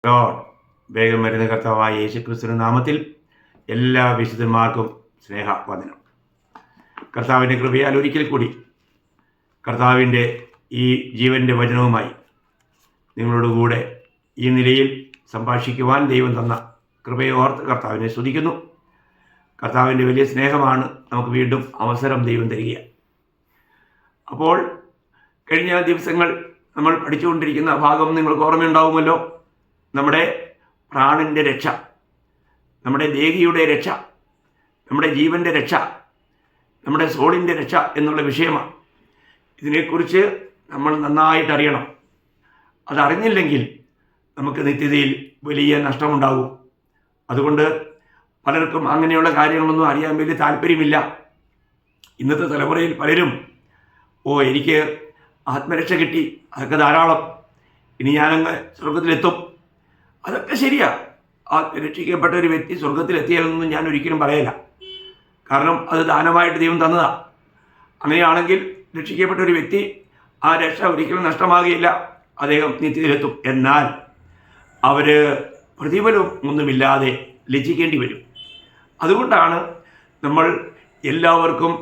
Lord. വേഗം വരുന്ന കർത്താവായ യേശുക്രിസ്തുവിന്റെ നാമത്തിൽ എല്ലാ വിശുദ്ധന്മാർക്കും സ്നേഹവന്ദനം. കർത്താവിൻ്റെ കൃപയാൽ ഒരിക്കൽ കൂടി കർത്താവിൻ്റെ ഈ ജീവൻ്റെ വചനവുമായി നിങ്ങളോടുകൂടെ ഈ നിലയിൽ സംഭാഷിക്കുവാൻ ദൈവം തന്ന കൃപയെ ഓർത്ത് കർത്താവിനെ സ്തുതിക്കുന്നു. കർത്താവിൻ്റെ വലിയ സ്നേഹമാണ് നമുക്ക് വീണ്ടും അവസരം ദൈവം തരിക. അപ്പോൾ കഴിഞ്ഞ ദിവസങ്ങൾ നമ്മൾ പഠിച്ചുകൊണ്ടിരിക്കുന്ന ഭാഗം നിങ്ങൾക്ക് ഓർമ്മയുണ്ടാവുമല്ലോ. നമ്മുടെ പ്രാണൻ്റെ രക്ഷ, നമ്മുടെ ദേഹിയുടെ രക്ഷ, നമ്മുടെ ജീവൻ്റെ രക്ഷ, നമ്മുടെ സോളിൻ്റെ രക്ഷ എന്നുള്ള വിഷയമാണ്. ഇതിനെക്കുറിച്ച് നമ്മൾ നന്നായിട്ട് അറിയണം. അതറിഞ്ഞില്ലെങ്കിൽ നമുക്ക് നിത്യതയിൽ വലിയ നഷ്ടമുണ്ടാകും. അതുകൊണ്ട് പലർക്കും അങ്ങനെയുള്ള കാര്യങ്ങളൊന്നും അറിയാൻ വലിയ താല്പര്യമില്ല. ഇന്നത്തെ തലമുറയിൽ പലരും എനിക്ക് ആത്മരക്ഷ കിട്ടി, അതൊക്കെ ധാരാളം, ഇനി ഞാനങ്ങ് സ്വർഗത്തിലെത്തും. അതൊക്കെ ശരിയാ. രക്ഷിക്കപ്പെട്ട ഒരു വ്യക്തി സ്വർഗത്തിലെത്തിയാലൊന്നും ഞാൻ ഒരിക്കലും പറയില്ല. കാരണം അത് ദാനമായിട്ട് ദൈവം തന്നതാണ്. അങ്ങനെയാണെങ്കിൽ രക്ഷിക്കപ്പെട്ട ഒരു വ്യക്തി ആ രക്ഷ ഒരിക്കലും നഷ്ടമാകുകയില്ല, അദ്ദേഹം നിത്യത്തിലെത്തും. എന്നാൽ അവർ പ്രതിഫലം ഒന്നുമില്ലാതെ ലജ്ജിക്കേണ്ടി വരും. അതുകൊണ്ടാണ് നമ്മൾ എല്ലാവർക്കും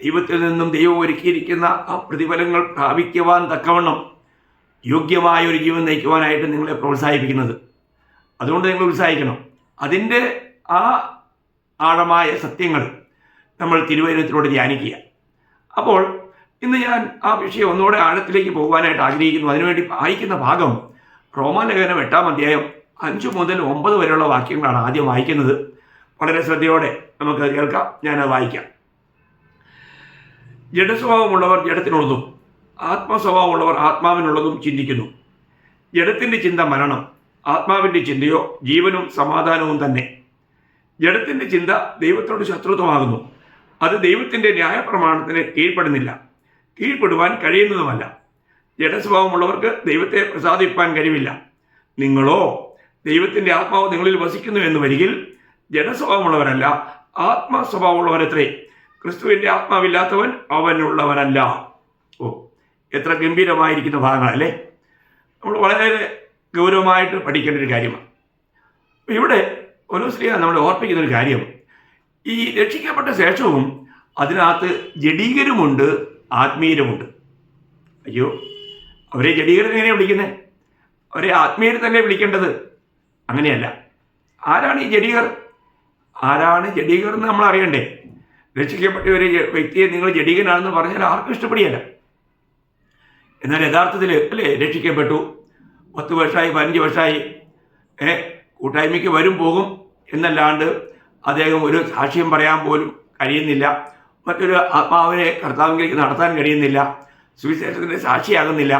ദൈവത്തിൽ നിന്നും ദൈവം ഒരുക്കിയിരിക്കുന്ന ആ പ്രതിഫലങ്ങൾ പ്രാപിക്കുവാൻ തക്കവണ്ണം യോഗ്യമായ ഒരു ജീവൻ നയിക്കുവാനായിട്ട് നിങ്ങളെ പ്രോത്സാഹിപ്പിക്കുന്നത്. അതുകൊണ്ട് നിങ്ങൾ ഉത്സാഹിക്കണം. അതിൻ്റെ ആ ആഴമായ സത്യങ്ങൾ നമ്മൾ തിരുവചനത്തിലൂടെ ധ്യാനിക്കുക. അപ്പോൾ ഇന്ന് ഞാൻ ആ വിഷയം ഒന്നുകൂടെ ആഴത്തിലേക്ക് പോകുവാനായിട്ട് ആഗ്രഹിക്കുന്നു. അതിനുവേണ്ടി വായിക്കുന്ന ഭാഗം റോമാലേഖനം 8-ാം അധ്യായം 5 മുതൽ 9 വരെയുള്ള വാക്യങ്ങളാണ് ആദ്യം വായിക്കുന്നത്. വളരെ ശ്രദ്ധയോടെ നമുക്ക് കേൾക്കാം. ഞാനത് വായിക്കാം. ജഡസ്വഭാവമുള്ളവർ ജഡത്തിനുള്ളതും ആത്മസ്വഭാവമുള്ളവർ ആത്മാവിനുള്ളതും ചിന്തിക്കുന്നു. ജഡത്തിൻ്റെ ചിന്ത മരണം, ആത്മാവിൻ്റെ ചിന്തയോ ജീവനും സമാധാനവും തന്നെ. ജഡത്തിൻ്റെ ചിന്ത ദൈവത്തോട് ശത്രുത്വമാകുന്നു. അത് ദൈവത്തിൻ്റെ ന്യായപ്രമാണത്തിന് കീഴ്പ്പെടുന്നില്ല, കീഴ്പ്പെടുവാൻ കഴിയുന്നതുമല്ല. ജഡസ്വഭാവമുള്ളവർക്ക് ദൈവത്തെ പ്രസാദിപ്പാൻ കഴിവില്ല. നിങ്ങളോ ദൈവത്തിൻ്റെ ആത്മാവ് നിങ്ങളിൽ വസിക്കുന്നു എന്ന് വരികിൽ ജഡസ്വഭാവമുള്ളവരല്ല, ആത്മസ്വഭാവമുള്ളവരത്രേ. ക്രിസ്തുവിൻ്റെ ആത്മാവില്ലാത്തവൻ അവനുള്ളവനല്ല. എത്ര ഗംഭീരമായിരിക്കുന്ന ഭാഗങ്ങളല്ലേ. നമ്മൾ വളരെ ഗൗരവമായിട്ട് പഠിക്കേണ്ട ഒരു കാര്യമാണ്. ഇവിടെ പൗലോസ് നമ്മളെ ഓർപ്പിക്കുന്നൊരു കാര്യം, ഈ രക്ഷിക്കപ്പെട്ട ശേഷവും അതിനകത്ത് ജഡീകരുമുണ്ട്, ആത്മീയരുമുണ്ട്. അയ്യോ, അവരെ ജഡീകരൻ എങ്ങനെയാണ് വിളിക്കുന്നത്? അവരെ ആത്മീയർ തന്നെ വിളിക്കേണ്ടത്. അങ്ങനെയല്ല. ആരാണ് ഈ ജഡീകർ? ആരാണ് ജഡീകർ എന്ന് നമ്മൾ അറിയണ്ടേ. രക്ഷിക്കപ്പെട്ട ഒരു വ്യക്തിയെ നിങ്ങൾ ജഡീകനാണെന്ന് പറഞ്ഞാൽ ആർക്കും ഇഷ്ടപ്പെടുകയല്ല. എന്നാൽ യഥാർത്ഥത്തിൽ അല്ലേ, രക്ഷിക്കപ്പെട്ടു, 10 വർഷമായി 15 വർഷമായി കൂട്ടായ്മയ്ക്ക് വരും പോകും എന്നല്ലാണ്ട് അദ്ദേഹം ഒരു സാക്ഷ്യം പറയാൻ പോലും കഴിയുന്നില്ല, മറ്റൊരു ആത്മാവിനെ കർത്താവിലേക്ക് നടത്താൻ കഴിയുന്നില്ല, സുവിശേഷത്തിൻ്റെ സാക്ഷിയാകുന്നില്ല,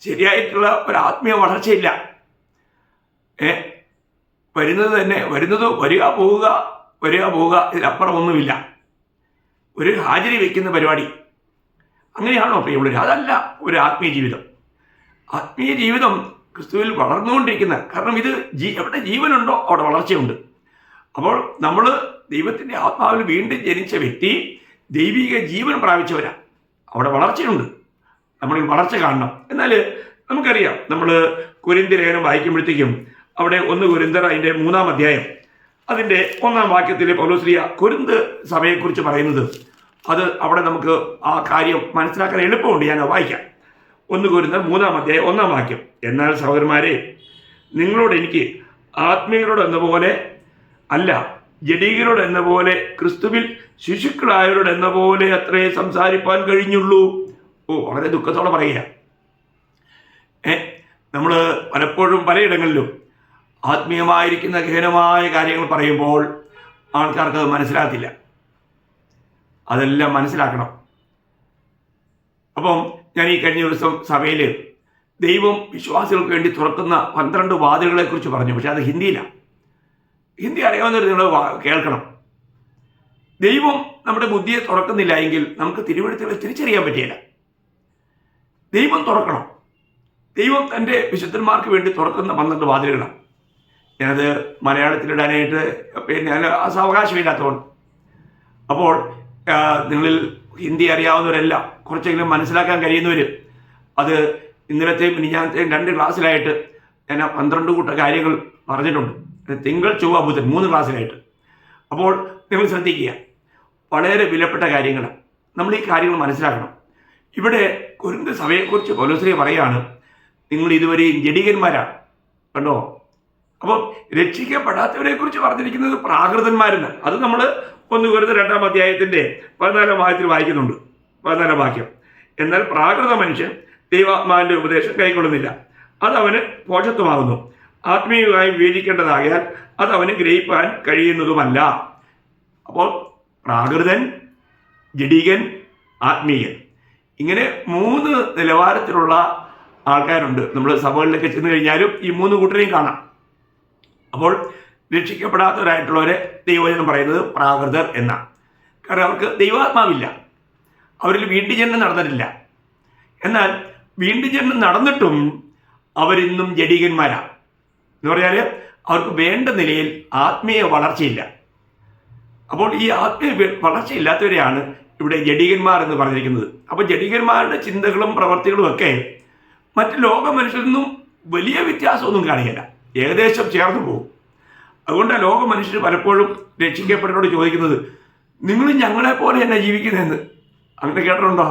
ശരിയായിട്ടുള്ള ഒരു ആത്മീയ വളർച്ചയില്ല. വരുന്നത് തന്നെ വരിക പോവുക, ഇതിലപ്പുറം ഒന്നുമില്ല. ഒരു ഹാജരി വയ്ക്കുന്ന പരിപാടി. അങ്ങനെയാണോ പ്രിയമുള്ളവർ? അതല്ല ഒരു ആത്മീയ ജീവിതം. ആത്മീയ ജീവിതം ക്രിസ്തുവിൽ വളർന്നുകൊണ്ടിരിക്കുന്ന, കാരണം ഇത് എവിടെ ജീവനുണ്ടോ അവിടെ വളർച്ചയുണ്ട്. അപ്പോൾ നമ്മൾ ദൈവത്തിൻ്റെ ആത്മാവിൽ വീണ്ടും ജനിച്ച വ്യക്തി ദൈവിക ജീവൻ പ്രാപിച്ചവരാ, അവിടെ വളർച്ചയുണ്ട്. നമ്മളിൽ വളർച്ച കാണണം. എന്നാൽ നമുക്കറിയാം, നമ്മൾ കൊരിന്ത്യർ ലേഖനം വായിക്കുമ്പോഴത്തേക്കും അവിടെ 1 കൊരിന്ത്യർ അതിൻ്റെ 3-ാം അധ്യായം അതിൻ്റെ 1-ാം വാക്യത്തിൽ പൗലോസ് കൊരിന്ത് സഭയെക്കുറിച്ച് പറയുന്നത്, അത് അവിടെ നമുക്ക് ആ കാര്യം മനസ്സിലാക്കാൻ എളുപ്പമുണ്ട്. ഞാൻ വായിക്കാം. 1 കൊരിന്ത്യർ 3-ാം അധ്യായം 1-ാം വാക്യം. എന്നാൽ സഹോദരന്മാരെ, നിങ്ങളോട് എനിക്ക് ആത്മീയരോട് എന്ന പോലെ അല്ല, ജഡീകരോട് എന്ന പോലെ, ക്രിസ്തുവിൽ ശിശുക്കളായവരോട് എന്ന പോലെ അത്രേ സംസാരിപ്പാൻ കഴിഞ്ഞുള്ളൂ. വളരെ ദുഃഖത്തോടെ പറയുക. നമ്മൾ പലപ്പോഴും പലയിടങ്ങളിലും ആത്മീയമായിരിക്കുന്ന ഗഹനമായ കാര്യങ്ങൾ പറയുമ്പോൾ ആൾക്കാർക്ക് അത് മനസ്സിലാകത്തില്ല. അതെല്ലാം മനസ്സിലാക്കണം. അപ്പം ഞാൻ ഈ കഴിഞ്ഞ ദിവസം സഭയിൽ ദൈവം വിശ്വാസികൾക്ക് വേണ്ടി തുറക്കുന്ന 12 വാതിലുകളെ കുറിച്ച് പറഞ്ഞു. പക്ഷെ അത് ഹിന്ദിയിലാണ്. ഹിന്ദി അറിയാവുന്നവർ നിങ്ങൾ കേൾക്കണം. ദൈവം നമ്മുടെ ബുദ്ധിയെ തുറക്കുന്നില്ല എങ്കിൽ നമുക്ക് തിരുവെഴുത്തുകളെ തിരിച്ചറിയാൻ പറ്റിയില്ല. ദൈവം തുറക്കണം. ദൈവം തൻ്റെ വിശുദ്ധന്മാർക്ക് വേണ്ടി തുറക്കുന്ന 12 വാതിലുകളാണ്. ഞാനത് മലയാളത്തിലിടാനായിട്ട് ഞാൻ സാവകാശമില്ലാത്തതുകൊണ്ട്. അപ്പോൾ നിങ്ങളിൽ ഹിന്ദി അറിയാവുന്നവരെല്ലാം കുറച്ചെങ്കിലും മനസ്സിലാക്കാൻ കഴിയുന്നവർ അത് ഇന്നലത്തെയും മിനിഞ്ഞാന്നത്തെയും 2 ക്ലാസ്സിലായിട്ട് ഞാൻ 12 കൂട്ട കാര്യങ്ങൾ പറഞ്ഞിട്ടുണ്ട്. തിങ്കൾ ചൊവ്വ ബുധൻ 3 ക്ലാസ്സിലായിട്ട്. അപ്പോൾ നിങ്ങൾ ശ്രദ്ധിക്കുക, വളരെ വിലപ്പെട്ട കാര്യങ്ങളാണ്. നമ്മൾ ഈ കാര്യങ്ങൾ മനസ്സിലാക്കണം. ഇവിടെ കൊരിന്ത് സഭയെക്കുറിച്ച് പൗലോസ് പറയുകയാണ്, നിങ്ങൾ ഇതുവരെയും ജഡികന്മാരാണ്. കണ്ടോ? അപ്പോൾ രക്ഷിക്കപ്പെടാത്തവരെ കുറിച്ച് പറഞ്ഞിരിക്കുന്നത് പ്രാകൃതന്മാരെന്നാണ്. അത് നമ്മൾ 1 കൊരിന്ത്യർ 2-ാം അധ്യായത്തിൻ്റെ 14-ാം വാക്യത്തിൽ വായിക്കുന്നുണ്ട്. 14-ാം വാക്യം, എന്നാൽ പ്രാകൃത മനുഷ്യൻ ദൈവാത്മാവിൻ്റെ ഉപദേശം കൈക്കൊള്ളുന്നില്ല, അത് അവന് പോഷത്വമാകുന്നു. ആത്മീയമായി വിവേചിക്കേണ്ടതായാൽ അത് അവന് ഗ്രഹിപ്പാൻ കഴിയുന്നതുമല്ല. അപ്പോൾ പ്രാകൃതൻ, ജഡികൻ, ആത്മീയൻ, ഇങ്ങനെ 3 നിലവാരത്തിലുള്ള ആൾക്കാരുണ്ട്. നമ്മൾ സഭകളിലൊക്കെ ചെന്ന് കഴിഞ്ഞാലും ഈ 3 കൂട്ടരെയും കാണാം. അപ്പോൾ രക്ഷിക്കപ്പെടാത്തവരായിട്ടുള്ളവരെ ദൈവവചനം പറയുന്നത് പ്രാകൃതർ എന്നാണ്. കാരണം അവർക്ക് ദൈവാത്മാവില്ല, അവരിൽ വീണ്ടും ജന്മം നടന്നിട്ടില്ല. എന്നാൽ വീണ്ടും ജന്മം നടന്നിട്ടും അവരിന്നും ജഡികന്മാരാണ്. എന്ന് പറഞ്ഞാൽ അവർക്ക് വേണ്ട നിലയിൽ ആത്മീയ വളർച്ചയില്ല. അപ്പോൾ ഈ ആത്മീയ വളർച്ചയില്ലാത്തവരെയാണ് ഇവിടെ ജഡികന്മാർ എന്ന് പറഞ്ഞിരിക്കുന്നത്. അപ്പോൾ ജഡികന്മാരുടെ ചിന്തകളും പ്രവർത്തികളും ഒക്കെ മറ്റ് ലോക മനുഷ്യരിൽ നിന്നും വലിയ വ്യത്യാസമൊന്നും കാണിക്കില്ല, ഏകദേശം ചേർന്ന് പോകും. അതുകൊണ്ടാണ് ലോക മനുഷ്യർ പലപ്പോഴും രക്ഷിക്കപ്പെട്ടവരോട് ചോദിക്കുന്നത്, നിങ്ങൾ ഞങ്ങളെപ്പോലെ തന്നെ ജീവിക്കുന്നതെന്ന്. അങ്ങനെ കേട്ടിട്ടുണ്ടോ?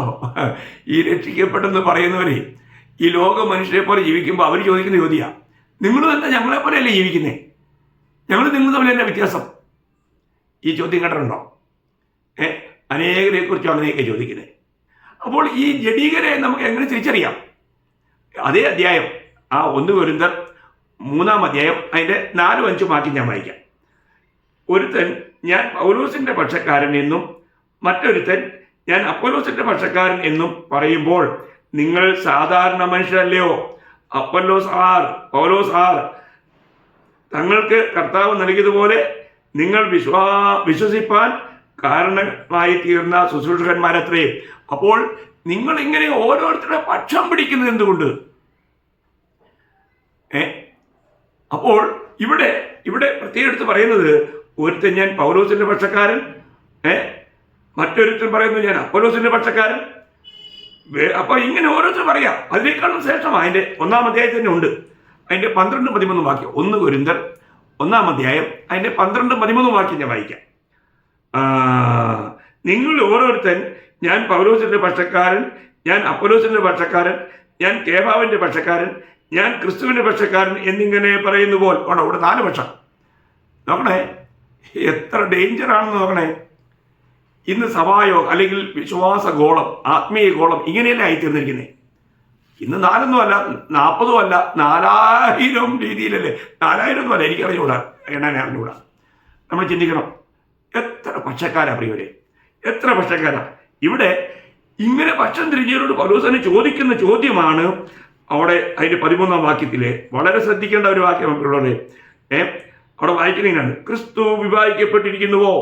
ഈ രക്ഷിക്കപ്പെട്ടെന്ന് പറയുന്നവരെ ഈ ലോക മനുഷ്യരെ പോലെ ജീവിക്കുമ്പോൾ അവർ ചോദിക്കുന്ന ചോദ്യമാണ്, നിങ്ങൾ എന്താ ഞങ്ങളെപ്പോലെയല്ലേ ജീവിക്കുന്നേ? ഞങ്ങൾ നിങ്ങൾ തമ്മിൽ തന്നെ വ്യത്യാസം? ഈ ചോദ്യം കേട്ടിട്ടുണ്ടോ? അനേകരെ കുറിച്ച് അങ്ങനെയൊക്കെ ചോദിക്കുന്നത്. അപ്പോൾ ഈ ജഡീകരെ നമുക്ക് എങ്ങനെ തിരിച്ചറിയാം? അതേ അധ്യായം, ആ 1 കൊരിന്ത്യർ 3-ാം അധ്യായം അതിൻ്റെ 4-5 വാക്യം ഞാൻ വായിക്കാം. ഒരുത്തൻ ഞാൻ പൗലോസിൻ്റെ പക്ഷക്കാരൻ എന്നും മറ്റൊരുത്തൻ ഞാൻ അപ്പൊല്ലോസിൻ്റെ പക്ഷക്കാരൻ എന്നും പറയുമ്പോൾ നിങ്ങൾ സാധാരണ മനുഷ്യരല്ലയോ? അപ്പൊല്ലോസ് ആർ, പൗലോസ് ആർ. തങ്ങൾക്ക് കർത്താവ് നൽകിയതുപോലെ നിങ്ങൾ വിശ്വസിപ്പാൻ കാരണമായി തീർന്ന ശുശ്രൂഷകന്മാരത്രേ. അപ്പോൾ നിങ്ങൾ ഇങ്ങനെ ഓരോരുത്തരുടെ പക്ഷം പിടിക്കുന്നത് എന്തുകൊണ്ട്? അപ്പോൾ ഇവിടെ പ്രത്യേകം എടുത്ത് പറയുന്നത്, ഒരുത്തൻ ഞാൻ പൗലോസിന്റെ പക്ഷക്കാരൻ, മറ്റൊരുത്തൻ പറയുന്നു ഞാൻ അപ്പൊല്ലോസിന്റെ പക്ഷക്കാരൻ. അപ്പൊ ഇങ്ങനെ ഓരോരുത്തർ പറയാം. അതിനേക്കാളും ശ്രേഷ്ഠം അതിന്റെ 1-ാം അധ്യായത്തിൽ തന്നെ ഉണ്ട്. അതിന്റെ 12-13 വാക്യം, 1 കൊരിന്ത്യർ 1-ാം അധ്യായം അതിന്റെ 12-13 വാക്യം ഞാൻ വായിക്കാം. നിങ്ങൾ ഓരോരുത്തൻ ഞാൻ പൗലോസിന്റെ പക്ഷക്കാരൻ, ഞാൻ അപ്പൊല്ലോസിന്റെ പക്ഷക്കാരൻ, ഞാൻ കേഫാവിന്റെ പക്ഷക്കാരൻ, ഞാൻ ക്രിസ്തുവിന്റെ പക്ഷക്കാരൻ എന്നിങ്ങനെ പറയുന്നു പോൽ. വേണം ഇവിടെ 4 പക്ഷം. നോക്കണേ, എത്ര ഡേഞ്ചറാണെന്ന് നോക്കണേ. ഇന്ന് സഭായോഗം അല്ലെങ്കിൽ വിശ്വാസ ഗോളം, ആത്മീയ ഗോളം ഇങ്ങനെയല്ലേ ആയിത്തീർന്നിരിക്കുന്നത്. ഇന്ന് 4 അല്ല, 40 അല്ല, 4000 രീതിയിലല്ലേ. 4000 അല്ല, എനിക്കറിഞ്ഞുകൂടാ, എണ്ണാൻ അറിഞ്ഞുകൂടാ. നമ്മൾ ചിന്തിക്കണം, എത്ര പക്ഷക്കാരാ പ്രിയവരെ, എത്ര പക്ഷക്കാരാ. ഇവിടെ ഇങ്ങനെ പക്ഷം തിരിഞ്ഞവരോട് പൗലോസ് ചോദിക്കുന്ന ചോദ്യമാണ് അവിടെ അതിന്റെ 13-ാം വാക്യത്തിലെ വളരെ ശ്രദ്ധിക്കേണ്ട ഒരു വാക്യം ഉള്ളത്. അവിടെ വായിക്കുന്നതിനാണ്, ക്രിസ്തു വിവാഹിക്കപ്പെട്ടിരിക്കുന്നുവോ?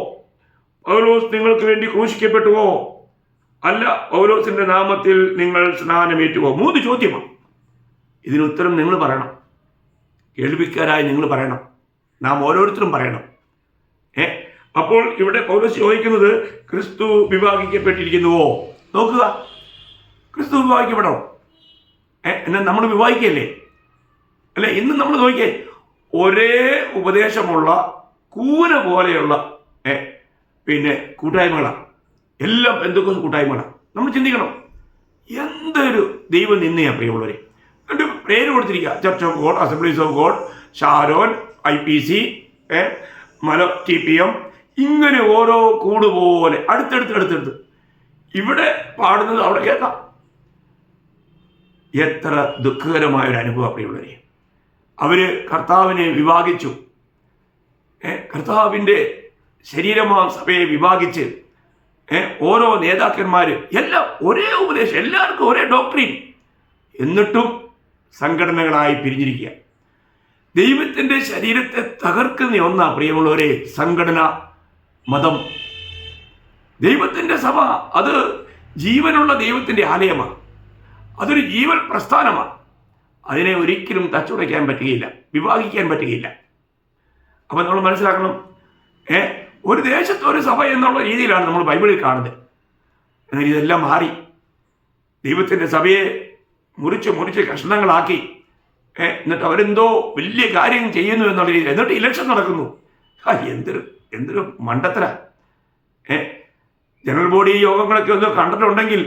പൗലോസ് നിങ്ങൾക്ക് വേണ്ടി ക്രൂശിക്കപ്പെട്ടുവോ? അല്ല, പൗലോസിന്റെ നാമത്തിൽ നിങ്ങൾ സ്നാനമേറ്റുവോ? 3 ചോദ്യമാണ്. ഇതിന് ഉത്തരം നിങ്ങൾ പറയണം, കേൾവിക്കാരായി നിങ്ങൾ പറയണം, നാം ഓരോരുത്തരും പറയണം. അപ്പോൾ ഇവിടെ പൗലോസ് ചോദിക്കുന്നത്, ക്രിസ്തു വിവാഹിക്കപ്പെട്ടിരിക്കുന്നുവോ? നോക്കുക, ക്രിസ്തു വിവാഹിക്കപ്പെടണം. എന്നാൽ നമ്മൾ വിവാഹിക്കല്ലേ? അല്ലെ? ഇന്ന് നമ്മൾ നോക്കിയേ, ഒരേ ഉപദേശമുള്ള കൂന പോലെയുള്ള പിന്നെ കൂട്ടായ്മകളാണ് എല്ലാം. എന്തൊക്കെ കൂട്ടായ്മകളാണ്? നമ്മൾ ചിന്തിക്കണം, എന്തൊരു ദൈവം നിന്നെയാ പ്രിയമുള്ളവരെ. എന്നിട്ട് പേര് കൊടുത്തിരിക്കുക, church of God, assemblies of God, Sharon, IPC, മല TPM, ഇങ്ങനെ ഓരോ കൂട് പോലെ അടുത്തടുത്ത് ഇവിടെ പാടുന്നത് അവിടെ കേൾക്കാം. എത്ര ദുഃഖകരമായൊരു അനുഭവം പ്രിയമുള്ളവരെ. അവര് കർത്താവിനെ വിഭാഗിച്ചു, കർത്താവിൻ്റെ ശരീരമാം സഭയെ വിഭാഗിച്ച് ഓരോ നേതാക്കന്മാര് എല്ലാം ഒരേ ഉപദേശം, എല്ലാവർക്കും ഒരേ ഡോക്ട്രിൻ, എന്നിട്ടും സംഘടനകളായി പിരിഞ്ഞിരിക്കുക. ദൈവത്തിൻ്റെ ശരീരത്തെ തകർക്കുന്ന ഒന്നാ പ്രിയമുള്ളവരെ സംഘടന, മതം. ദൈവത്തിൻ്റെ സഭ അത് ജീവനുള്ള ദൈവത്തിൻ്റെ ആലയമാണ്, അതൊരു ജീവൻ പ്രസ്ഥാനമാണ്. അതിനെ ഒരിക്കലും തച്ചുടയ്ക്കാൻ പറ്റുകയില്ല, വിഭാഗിക്കാൻ പറ്റുകയില്ല. അപ്പം നമ്മൾ മനസ്സിലാക്കണം, ഒരു ദേശത്ത് ഒരു സഭ എന്നുള്ള രീതിയിലാണ് നമ്മൾ ബൈബിളിൽ കാണുന്നത്. എന്നാൽ ഇതെല്ലാം മാറി. ദൈവത്തിൻ്റെ സഭയെ മുറിച്ച് കഷ്ണങ്ങളാക്കി എന്നിട്ട് അവരെന്തോ വലിയ കാര്യം ചെയ്യുന്നു എന്നുള്ള രീതിയിൽ, എന്നിട്ട് ഇലക്ഷൻ നടക്കുന്നു. എന്തൊരു മണ്ടത്തര. ജനറൽ ബോഡി യോഗങ്ങളൊക്കെ ഒന്ന് കണ്ടിട്ടുണ്ടെങ്കിൽ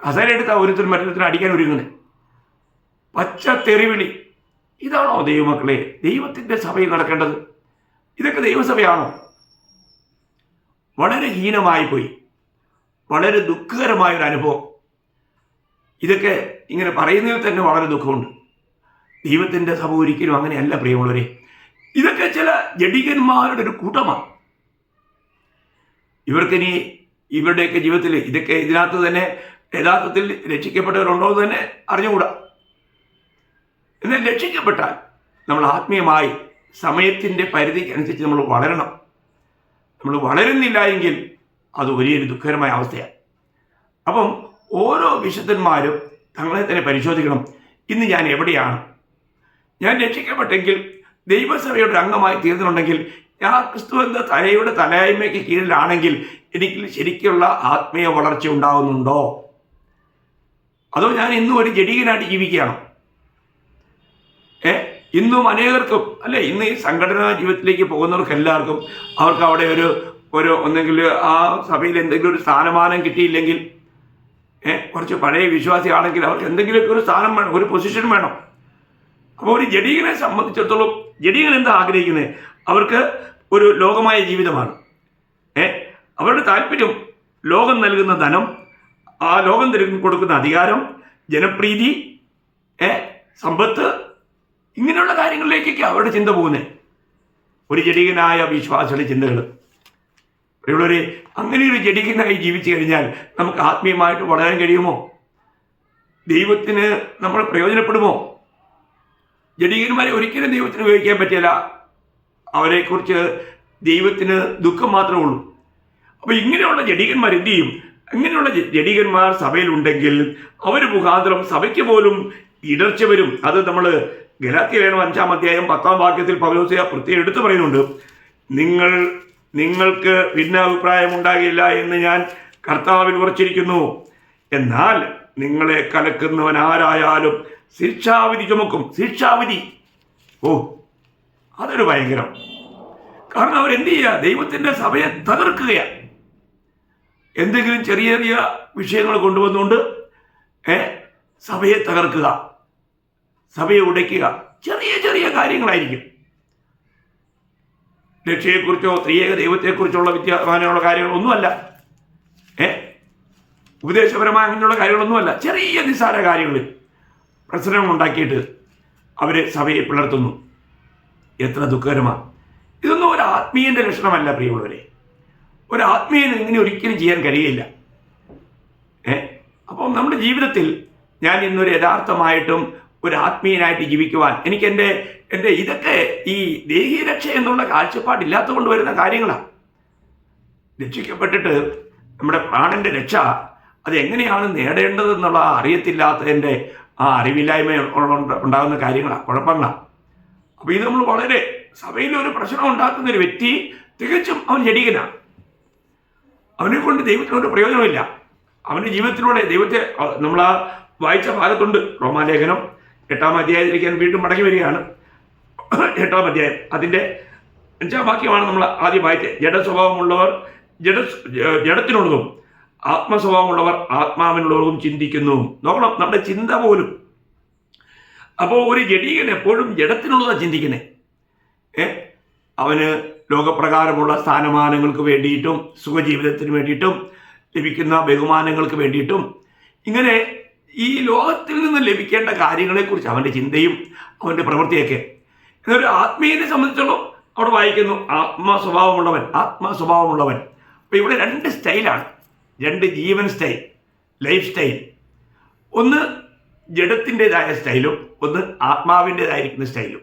കസേരയെടുത്ത ഒരുത്തരും മറ്റൊരുത്തരും അടിക്കാൻ ഒരുങ്ങുന്നത്. പച്ച തെറിവിളി. ഇതാണോ ദൈവമക്കളെ ദൈവത്തിൻ്റെ സഭയിൽ നടക്കേണ്ടത്? ഇതൊക്കെ ദൈവസഭയാണോ? വളരെ ഹീനമായി പോയി. വളരെ ദുഃഖകരമായൊരു അനുഭവം. ഇതൊക്കെ ഇങ്ങനെ പറയുന്നതിൽ തന്നെ വളരെ ദുഃഖമുണ്ട്. ദൈവത്തിൻ്റെ സഭ ഒരിക്കലും അങ്ങനെയല്ല പ്രിയമുള്ളവരെ. ഇതൊക്കെ ചില ജഡികന്മാരുടെ ഒരു കൂട്ടമാണ്. ഇവർക്കിനി ഇവരുടെയൊക്കെ ജീവിതത്തിൽ ഇതൊക്കെ ഇതിനകത്ത് തന്നെ യഥാർത്ഥത്തിൽ രക്ഷിക്കപ്പെട്ടവരുണ്ടോ എന്ന് തന്നെ അറിഞ്ഞുകൂടാ. എന്നാൽ രക്ഷിക്കപ്പെട്ടാൽ നമ്മൾ ആത്മീയമായി സമയത്തിൻ്റെ പരിധിക്കനുസരിച്ച് നമ്മൾ വളരണം. നമ്മൾ വളരുന്നില്ല എങ്കിൽ അത് വലിയൊരു ദുഃഖകരമായ അവസ്ഥയാണ്. അപ്പം ഓരോ വിശുദ്ധന്മാരും തങ്ങളെ തന്നെ പരിശോധിക്കണം. ഇന്ന് ഞാൻ എവിടെയാണ്? ഞാൻ രക്ഷിക്കപ്പെട്ടെങ്കിൽ, ദൈവസഭയുടെ അംഗമായി തീർന്നിട്ടുണ്ടെങ്കിൽ, ഞാൻ ക്രിസ്തു എന്ന തലയുടെ തലയായ്മയ്ക്ക് കീഴിലാണെങ്കിൽ എനിക്ക് ശരിക്കുള്ള ആത്മീയ വളർച്ച ഉണ്ടാകുന്നുണ്ടോ? അതോ ഞാൻ ഇന്നും ഒരു ജഡികനായിട്ട് ജീവിക്കുകയാണോ? ഇന്നും അനേകർക്കും അല്ലെ, ഇന്ന് ഈ സംഘടനാ ജീവിതത്തിലേക്ക് പോകുന്നവർക്ക് എല്ലാവർക്കും അവർക്ക് അവിടെ ഒരു ഒന്നെങ്കിൽ ആ സഭയിൽ എന്തെങ്കിലും ഒരു സ്ഥാനമാനം കിട്ടിയില്ലെങ്കിൽ, കുറച്ച് പഴയ വിശ്വാസിയാണെങ്കിൽ അവർക്ക് എന്തെങ്കിലുമൊക്കെ ഒരു സ്ഥാനം വേണം, ഒരു പൊസിഷൻ വേണം. അപ്പോൾ ഒരു ജഡീകനെ സംബന്ധിച്ചിടത്തോളം ജഡീകൻ എന്താ ആഗ്രഹിക്കുന്നത്? അവർക്ക് ഒരു ലോകമായ ജീവിതമാണ്. അവരുടെ താല്പര്യം ലോകം നൽകുന്ന ധനം, ആ ലോകം കൊടുക്കുന്ന അധികാരം, ജനപ്രീതി, സമ്പത്ത്, ഇങ്ങനെയുള്ള കാര്യങ്ങളിലേക്കൊക്കെ അവരുടെ ചിന്ത പോകുന്നത്. ഒരു ജഡികനായ വിശ്വാസിയുടെ ചിന്തകൾ. പ്രിയമുള്ളവരെ, അങ്ങനെയൊരു ജഡികനായി ജീവിച്ചു കഴിഞ്ഞാൽ നമുക്ക് ആത്മീയമായിട്ട് വളരാൻ കഴിയുമോ? ദൈവത്തിന് നമ്മൾ പ്രയോജനപ്പെടുമോ? ജഡികന്മാരെ ഒരിക്കലും ദൈവത്തിന് ഉപയോഗിക്കാൻ പറ്റില്ല. അവരെക്കുറിച്ച് ദൈവത്തിന് ദുഃഖം മാത്രമേ ഉള്ളൂ. അപ്പോൾ ഇങ്ങനെയുള്ള ജഡികന്മാർ എന്ത് ചെയ്യും? ഇങ്ങനെയുള്ള ജഡികന്മാർ സഭയിലുണ്ടെങ്കിൽ അവർ മുഖാന്തരം സഭയ്ക്ക് പോലും ഇടർച്ച വരും. അത് നമ്മൾ ഗലാത്യലേഖനം 5-ാം അധ്യായം 10-ാം വാക്യത്തിൽ പൗലോസ് പ്രത്യേകം എടുത്തു പറയുന്നുണ്ട്. നിങ്ങൾക്ക് ഭിന്നാഭിപ്രായം ഉണ്ടാകില്ല എന്ന് ഞാൻ കർത്താവിൽ ഉറച്ചിരിക്കുന്നു. എന്നാൽ നിങ്ങളെ കലക്കുന്നവൻ ആരായാലും ശിക്ഷാവിധി ചുമക്കും. ശിക്ഷാവിധി, അതൊരു ഭയങ്കരം. കാരണം അവരെന്ത് ചെയ്യുക? ദൈവത്തിൻ്റെ സഭയെ തകർക്കുകയാണ്. എന്തെങ്കിലും ചെറിയ ചെറിയ വിഷയങ്ങൾ കൊണ്ടുവന്നുകൊണ്ട് സഭയെ തകർക്കുക, സഭയെ ഉടയ്ക്കുക. ചെറിയ ചെറിയ കാര്യങ്ങളായിരിക്കും. രക്ഷയെക്കുറിച്ചോ ത്രിയേക ദൈവത്തെക്കുറിച്ചുള്ള വിദ്യാമാനമുള്ള കാര്യങ്ങളൊന്നുമല്ല. ഉപദേശപരമായ അങ്ങനെയുള്ള കാര്യങ്ങളൊന്നുമല്ല. ചെറിയ നിസ്സാര കാര്യങ്ങളിൽ പ്രശ്നങ്ങൾ ഉണ്ടാക്കിയിട്ട് അവർ സഭയെ പിളർത്തുന്നു. എത്ര ദുഃഖകരമാണ്. ഇതൊന്നും ഒരു ആത്മീയൻ്റെ ലക്ഷണമല്ല പ്രിയമുള്ളവരെ. ഒരു ആത്മീയന് ഇങ്ങനെ ഒരിക്കലും ചെയ്യാൻ കഴിയില്ല. അപ്പം നമ്മുടെ ജീവിതത്തിൽ ഞാൻ ഇന്നൊരു യഥാർത്ഥമായിട്ടും ഒരു ആത്മീയനായിട്ട് ജീവിക്കുവാൻ എനിക്ക് എൻ്റെ ഇതൊക്കെ ഈ ദേഹീയ രക്ഷ എന്നുള്ള കാഴ്ചപ്പാടില്ലാത്ത കൊണ്ട് വരുന്ന കാര്യങ്ങളാണ്. രക്ഷിക്കപ്പെട്ടിട്ട് നമ്മുടെ പ്രാണന്റെ രക്ഷ അത് എങ്ങനെയാണ് നേടേണ്ടതെന്നുള്ള അറിയത്തില്ലാത്തതിൻ്റെ ആ അറിവില്ലായ്മ ഉണ്ടാകുന്ന കാര്യങ്ങളാണ്, കുഴപ്പങ്ങളാണ്. അപ്പോൾ ഇത് നമ്മൾ വളരെ സഭയിലൊരു പ്രശ്നം ഉണ്ടാക്കുന്ന ഒരു വ്യക്തി തികച്ചും അവൻ ജഡികനാണ്. അവനെ കൊണ്ട് ദൈവത്തിനോട് പ്രയോജനമില്ല. അവൻ്റെ ജീവിതത്തിലൂടെ ദൈവത്തെ നമ്മൾ ആ വായിച്ച ഭാഗത്തുണ്ട്. റോമാലേഖനം 8-ാം അധ്യായത്തിലേക്ക് ഞാൻ വീണ്ടും മടങ്ങി വരികയാണ്. 8-ാം അധ്യായം അതിൻ്റെ 5-ാം വാക്യമാണ് നമ്മൾ ആദ്യം വായിച്ചത്. ജഡസ്വഭാവമുള്ളവർ ജഡത്തിനുള്ളതും ആത്മസ്വഭാവമുള്ളവർ ആത്മാവിനുള്ളതും ചിന്തിക്കുന്നു. നോക്കണം, നമ്മുടെ ചിന്ത പോലും. അപ്പോൾ ഒരു ജഡീകൻ എപ്പോഴും ജഡത്തിനുള്ളതാണ് ചിന്തിക്കുന്നത്. അവന് ലോകപ്രകാരമുള്ള സ്ഥാനമാനങ്ങൾക്ക് വേണ്ടിയിട്ടും സുഖജീവിതത്തിന് വേണ്ടിയിട്ടും ലഭിക്കുന്ന ബഹുമാനങ്ങൾക്ക് വേണ്ടിയിട്ടും ഇങ്ങനെ ഈ ലോകത്തിൽ നിന്ന് ലഭിക്കേണ്ട കാര്യങ്ങളെക്കുറിച്ച് അവൻ്റെ ചിന്തയും അവൻ്റെ പ്രവൃത്തിയൊക്കെ. എന്നൊരു ആത്മീയനെ സംബന്ധിച്ചോളം അവിടെ വായിക്കുന്നു ആത്മസ്വഭാവമുള്ളവൻ. അപ്പോൾ ഇവിടെ 2 സ്റ്റൈലാണ്, 2 ജീവൻ സ്റ്റൈൽ, ലൈഫ് സ്റ്റൈൽ. ഒന്ന് ജഡത്തിൻ്റെതായ സ്റ്റൈലും ഒന്ന് ആത്മാവിൻ്റെതായിരിക്കുന്ന സ്റ്റൈലും.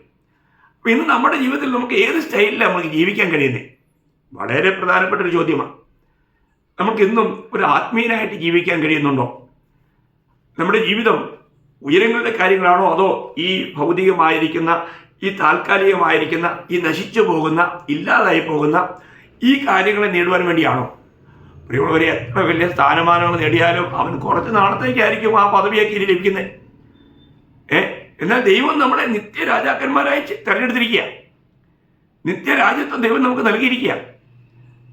അപ്പോൾ ഇന്ന് നമ്മുടെ ജീവിതത്തിൽ നമുക്ക് ഏത് സ്റ്റൈലിലാണ് നമുക്ക് ജീവിക്കാൻ കഴിയുന്നത്? വളരെ പ്രധാനപ്പെട്ട ഒരു ചോദ്യമാണ്. നമുക്കിന്നും ഒരു ആത്മീയനായിട്ട് ജീവിക്കാൻ കഴിയുന്നുണ്ടോ? നമ്മുടെ ജീവിതം ഉയരങ്ങളുടെ കാര്യങ്ങളാണോ, അതോ ഈ ഭൗതികമായിരിക്കുന്ന ഈ താൽക്കാലികമായിരിക്കുന്ന ഈ നശിച്ചു പോകുന്ന ഇല്ലാതായി പോകുന്ന ഈ കാര്യങ്ങളെ നേടുവാൻ വേണ്ടിയാണോ? പ്രിയമുള്ളവരെ, എത്ര വലിയ സ്ഥാനമാനങ്ങൾ നേടിയാലും അവൻ കുറച്ച് നാളത്തേക്കായിരിക്കും ആ പദവിയൊക്കെ ഇനി ലഭിക്കുന്നത്. എന്നാൽ ദൈവം നമ്മളെ നിത്യരാജാക്കന്മാരായി തെരഞ്ഞെടുത്തിരിക്കുക. നിത്യരാജ്യത്വം ദൈവം നമുക്ക് നൽകിയിരിക്കുക.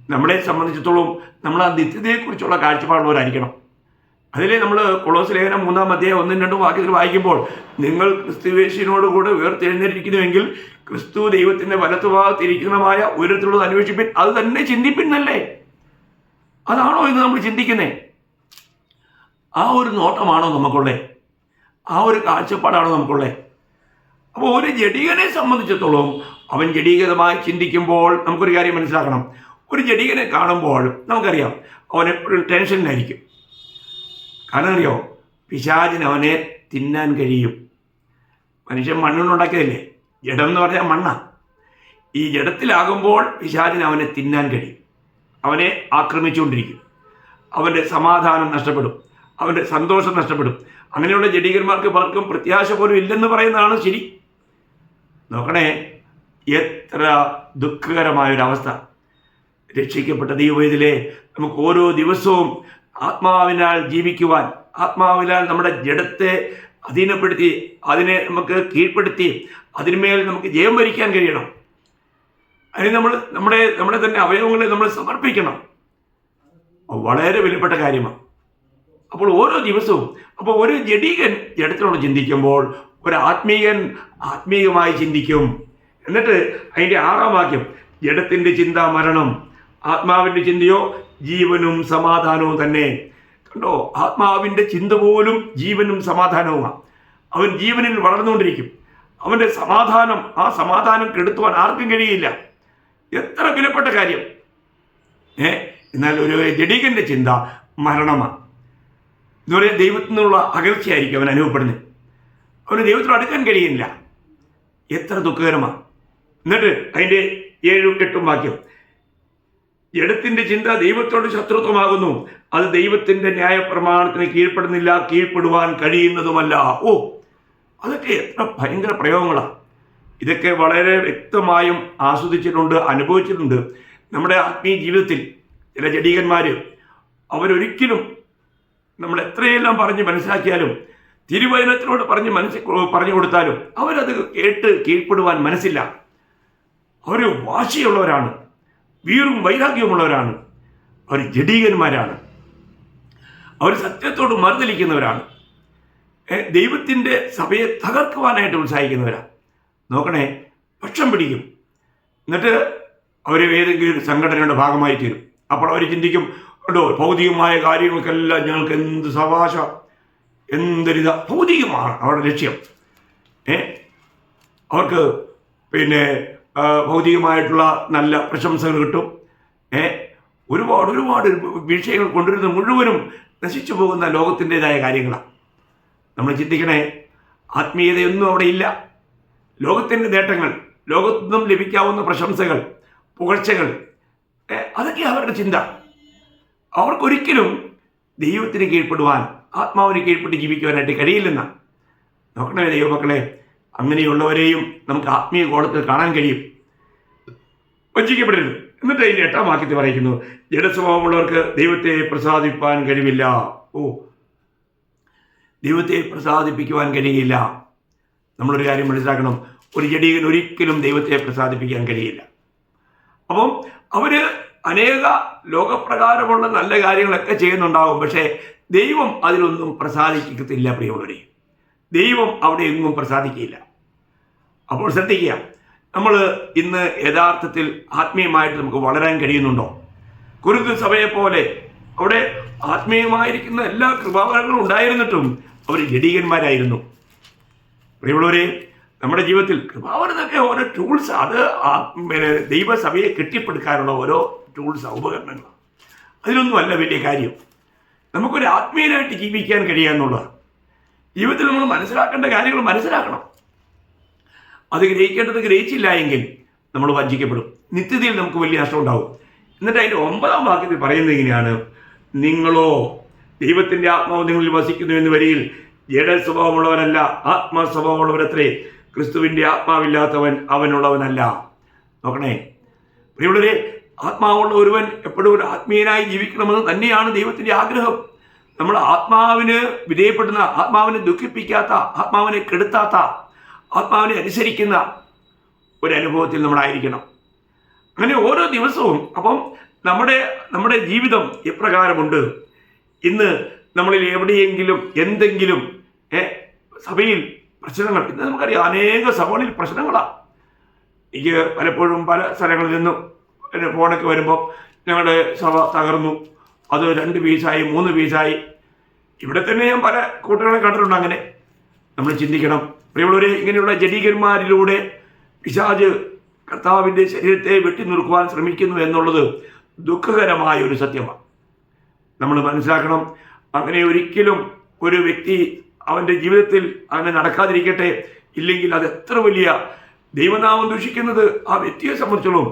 നമ്മളെ സംബന്ധിച്ചിടത്തോളം നമ്മൾ ആ നിത്യതയെക്കുറിച്ചുള്ള കാഴ്ചപ്പാടുള്ളവരായിരിക്കണം. അതിലെ നമ്മൾ കൊളോസ് ലേഖനം 3-ാം അധ്യായം 1-2 വാക്യത്തിൽ വായിക്കുമ്പോൾ, നിങ്ങൾ ക്രിസ്തുയേശുവിനോടുകൂടെ ഉയർത്തെഴുന്നേറ്റിരിക്കുന്നുവെങ്കിൽ ക്രിസ്തു ദൈവത്തിന്റെ വലത്തുഭാഗത്തിരിക്കുന്നതുമായ ഉയരത്തിലുള്ളത് അന്വേഷിപ്പിൻ, അത് തന്നെ ചിന്തിപ്പിന്നല്ലേ. അതാണോ ഇന്ന് നമ്മൾ ചിന്തിക്കുന്നേ? ആ ഒരു നോട്ടമാണോ നമുക്കുള്ളേ? ആ ഒരു കാഴ്ചപ്പാടാണോ നമുക്കുള്ളേ? അപ്പോൾ ഒരു ജഡികനെ സംബന്ധിച്ചിടത്തോളം അവൻ ജഡീകതമായി ചിന്തിക്കുമ്പോൾ നമുക്കൊരു കാര്യം മനസ്സിലാക്കണം. ഒരു ജഡികനെ കാണുമ്പോൾ നമുക്കറിയാം അവൻ എപ്പോഴും ടെൻഷനിലായിരിക്കും. കാരണം അറിയോ, പിശാചിന് അവനെ തിന്നാൻ കഴിയും. മനുഷ്യൻ മണ്ണുണ്ടാക്കിയതല്ലേ, ജഡം എന്ന് പറഞ്ഞാൽ മണ്ണാണ്. ഈ ജഡത്തിലാകുമ്പോൾ പിശാചിന് അവനെ തിന്നാൻ കഴിയും. അവനെ ആക്രമിച്ചുകൊണ്ടിരിക്കും. അവൻ്റെ സമാധാനം നഷ്ടപ്പെടും, അവൻ്റെ സന്തോഷം നഷ്ടപ്പെടും. അങ്ങനെയുള്ള ജഡീകന്മാർക്ക് പലർക്കും പ്രത്യാശ പോലും ഇല്ലെന്ന് പറയുന്നതാണ് ശരി. നോക്കണേ, എത്ര ദുഃഖകരമായൊരവസ്ഥ. രക്ഷിക്കപ്പെട്ട ദൈവവേദിയിലെ നമുക്ക് ഓരോ ദിവസവും ആത്മാവിനാൽ ജീവിക്കുവാൻ, ആത്മാവിനാൽ നമ്മുടെ ജഡത്തെ അധീനപ്പെടുത്തി അതിനെ നമുക്ക് കീഴ്പ്പെടുത്തി അതിന്മേൽ നമുക്ക് ജയം വരിക്കാൻ കഴിയണം. അതിന് നമ്മൾ നമ്മുടെ തന്നെ അവയവങ്ങളെ നമ്മൾ സമർപ്പിക്കണം. വളരെ വിലപ്പെട്ട കാര്യമാണ്. അപ്പോൾ ഓരോ ദിവസവും, അപ്പോൾ ഒരു ജഡീകൻ ജഡത്തിനോട് ചിന്തിക്കുമ്പോൾ ഒരു ആത്മീയൻ ആത്മീയമായി ചിന്തിക്കും. എന്നിട്ട് അതിൻ്റെ 6-ാം വാക്യം, ജഡത്തിൻ്റെ ചിന്ത മരണം, ആത്മാവിൻ്റെ ചിന്തയോ ജീവനും സമാധാനവും തന്നെ. കണ്ടോ, ആത്മാവിൻ്റെ ചിന്ത പോലും ജീവനും സമാധാനവുമാണ്. അവൻ ജീവനിൽ വളർന്നുകൊണ്ടിരിക്കും. അവൻ്റെ സമാധാനം, ആ സമാധാനം കെടുത്തുവാൻ ആർക്കും കഴിയില്ല. എത്ര വിലപ്പെട്ട കാര്യം. എന്നാൽ ഒരു ജഡീകന്റെ ചിന്ത മരണമാണ്. ഇതുവരെ ദൈവത്തിൽ നിന്നുള്ള അകൽച്ചയായിരിക്കും അവൻ അനുഭവപ്പെടുന്നത്. അവന് ദൈവത്തോട് അടുക്കാൻ കഴിയില്ല. എത്ര ദുഃഖകരമാണ്. എന്നിട്ട് അതിൻ്റെ 7-8 വാക്യം, ജഡത്തിന്റെ ചിന്ത ദൈവത്തോട് ശത്രുത്വമാകുന്നു, അത് ദൈവത്തിന്റെ ന്യായപ്രമാണത്തിന് കീഴ്പ്പെടുന്നില്ല, കീഴ്പ്പെടുവാൻ കഴിയുന്നതുമല്ല. ഓ, അതൊക്കെ എത്ര ഭയങ്കര പ്രയോഗങ്ങളാണ്. ഇതൊക്കെ വളരെ വ്യക്തമായും ആസ്വദിച്ചിട്ടുണ്ട്, അനുഭവിച്ചിട്ടുണ്ട്. നമ്മുടെ ആത്മീയ ജീവിതത്തിൽ ചില ജഡീകന്മാർ അവരൊരിക്കലും നമ്മൾ എത്രയെല്ലാം പറഞ്ഞ് മനസ്സിലാക്കിയാലും, തിരുവചനത്തിനോട് പറഞ്ഞു കൊടുത്താലും അവരത് കേട്ട് കീഴ്പ്പെടുവാൻ മനസ്സില്ല. അവർ വാശിയുള്ളവരാണ്, വീറും വൈരാഗ്യവുമുള്ളവരാണ്. അവർ ജഡീകന്മാരാണ്. അവർ സത്യത്തോട് മറുതലിക്കുന്നവരാണ്. ദൈവത്തിൻ്റെ സഭയെ തകർക്കുവാനായിട്ട് ഉത്സാഹിക്കുന്നവരാണ്. നോക്കണേ, പക്ഷം പിടിക്കും. എന്നിട്ട് അവർ ഏതെങ്കിലും ഒരു സംഘടനയുടെ ഭാഗമായി തീരും. അപ്പോൾ അവർ ചിന്തിക്കും, കേട്ടോ, ഭൗതികമായ കാര്യങ്ങൾക്കെല്ലാം ഞങ്ങൾക്ക് എന്ത് സവാശ, എന്തൊരിത. ഭൗതികമാണ് അവരുടെ ലക്ഷ്യം. അവർക്ക് പിന്നെ ഭൗതികമായിട്ടുള്ള നല്ല പ്രശംസകൾ കിട്ടും. ഒരുപാട് വിഷയങ്ങൾ കൊണ്ടുവരുന്നത് മുഴുവനും നശിച്ചു പോകുന്ന ലോകത്തിൻ്റെതായ കാര്യങ്ങളാണ്. നമ്മൾ ചിന്തിക്കണേ, ആത്മീയതയൊന്നും അവിടെ ഇല്ല. ലോകത്തിൻ്റെ നേട്ടങ്ങൾ, ലോകത്തു നിന്നും ലഭിക്കാവുന്ന പ്രശംസകൾ, പുകഴ്ചകൾ, അതൊക്കെ അവരുടെ ചിന്ത. അവർക്കൊരിക്കലും ദൈവത്തിന് കീഴ്പ്പെടുവാൻ, ആത്മാവിന് കീഴ്പ്പെട്ട് ജീവിക്കുവാനായിട്ട് കഴിയില്ലെന്നാണ്. നോക്കണേ ദൈവമക്കളെ, അങ്ങനെയുള്ളവരെയും നമുക്ക് ആത്മീയ കോണത്തിൽ കാണാൻ കഴിയും. വഞ്ചിക്കപ്പെടരുത്. എന്നിട്ട് അതിൻ്റെ 8-ാം വാക്യത്തിൽ പറയുന്നു, ജഡസ്വഭാവമുള്ളവർക്ക് ദൈവത്തെ പ്രസാദിപ്പാൻ കഴിവില്ല. ഓ, ദൈവത്തെ പ്രസാദിപ്പിക്കുവാൻ കഴിയില്ല. നമ്മളൊരു കാര്യം മനസ്സിലാക്കണം, ഒരു ജഡീകൻ ഒരിക്കലും ദൈവത്തെ പ്രസാദിപ്പിക്കാൻ കഴിയില്ല. അപ്പം അവർ അനേക ലോകപ്രകാരമുള്ള നല്ല കാര്യങ്ങളൊക്കെ ചെയ്യുന്നുണ്ടാവും. പക്ഷേ ദൈവം അതിലൊന്നും പ്രസാദിക്കത്തില്ല. പ്രിയമുള്ളവരെ, ദൈവം അവിടെ എങ്ങും പ്രസാദിക്കില്ല. അപ്പോൾ ശ്രദ്ധിക്കുക, നമ്മൾ ഇന്ന് യഥാർത്ഥത്തിൽ ആത്മീയമായിട്ട് നമുക്ക് വളരാൻ കഴിയുന്നുണ്ടോ? കുരുന്ത് സഭയെപ്പോലെ അവിടെ ആത്മീയമായിരിക്കുന്ന എല്ലാ കൃപാവരങ്ങളും ഉണ്ടായിരുന്നിട്ടും അവർ ജഡീകന്മാരായിരുന്നു. പ്രിയമുള്ളവരെ, നമ്മുടെ ജീവിതത്തിൽ കൃപാവരനൊക്കെ ഓരോ ടൂൾസ്, അത് ദൈവസഭയെ കെട്ടിപ്പടുക്കാനുള്ള ഓരോ ടൂൾസ്, ഉപകരണങ്ങളാണ്. അതിലൊന്നുമല്ല വലിയ കാര്യം. നമുക്കൊരു ആത്മീയനായിട്ട് ജീവിക്കാൻ കഴിയാന്നുള്ളതാണ്. ജീവിതത്തിൽ നമ്മൾ മനസ്സിലാക്കേണ്ട കാര്യങ്ങൾ മനസ്സിലാക്കണം. അത് ഗ്രഹിക്കേണ്ടത് ഗ്രഹിച്ചില്ല എങ്കിൽ നമ്മൾ വഞ്ചിക്കപ്പെടും. നിത്യതയിൽ നമുക്ക് വലിയ നഷ്ടം ഉണ്ടാവും. എന്നിട്ട് അതിൻ്റെ 9-ാം വാക്യത്തിൽ പറയുന്നത് ഇങ്ങനെയാണ്, നിങ്ങളോ ദൈവത്തിൻ്റെ ആത്മാവ് നിങ്ങളിൽ വസിക്കുന്നു എന്ന് വരിയിൽ ജഡ സ്വഭാവമുള്ളവനല്ല, ആത്മസ്വഭാവമുള്ളവരത്രേ. ക്രിസ്തുവിൻ്റെ ആത്മാവില്ലാത്തവൻ അവനുള്ളവനല്ല. നോക്കണേ പ്രിയമുള്ളവരെ, ആത്മാവുള്ള ഒരുവൻ എപ്പോഴും ഒരു ആത്മീയനായി ജീവിക്കണമെന്ന് തന്നെയാണ് ദൈവത്തിൻ്റെ ആഗ്രഹം. നമ്മൾ ആത്മാവിന് വിധേയപ്പെടുന്ന, ആത്മാവിനെ ദുഃഖിപ്പിക്കാത്ത, ആത്മാവിനെ കെടുത്താത്ത, ആത്മാവിനെ അനുസരിക്കുന്ന ഒരു അനുഭവത്തിൽ നമ്മളായിരിക്കണം. അങ്ങനെ ഓരോ ദിവസവും അപ്പം നമ്മുടെ ജീവിതം എപ്രകാരമുണ്ട്, ഇന്ന് നമ്മളിൽ എവിടെയെങ്കിലും എന്തെങ്കിലും സഭയിൽ പ്രശ്നങ്ങൾ, ഇന്ന് നമുക്കറിയാം അനേക സഭകളിൽ പ്രശ്നങ്ങളാണ്. എനിക്ക് പലപ്പോഴും പല സ്ഥലങ്ങളിൽ നിന്നും ഫോണൊക്കെ വരുമ്പോൾ ഞങ്ങളുടെ സഭ തകർന്നു, അത് 2 പീസായി 3 പീസായി. ഇവിടെ തന്നെ ഞാൻ പല കൂട്ടുകളെ കണ്ടിട്ടുണ്ട്. അങ്ങനെ നമ്മൾ ചിന്തിക്കണം പ്രിയമുള്ളവരെ, ഇങ്ങനെയുള്ള ജഡീകന്മാരിലൂടെ പിശാച് കർത്താവിൻ്റെ ശരീരത്തെ വെട്ടി നുറുക്കുവാൻ ശ്രമിക്കുന്നു എന്നുള്ളത് ദുഃഖകരമായ ഒരു സത്യമാണ്. നമ്മൾ മനസ്സിലാക്കണം. അങ്ങനെ ഒരിക്കലും ഒരു വ്യക്തി അവൻ്റെ ജീവിതത്തിൽ അങ്ങനെ നടക്കാതിരിക്കട്ടെ. ഇല്ലെങ്കിൽ അത് എത്ര വലിയ ദൈവനാമം ദൂഷിക്കുന്നത് ആ വ്യക്തിയെ സംബന്ധിച്ചോളം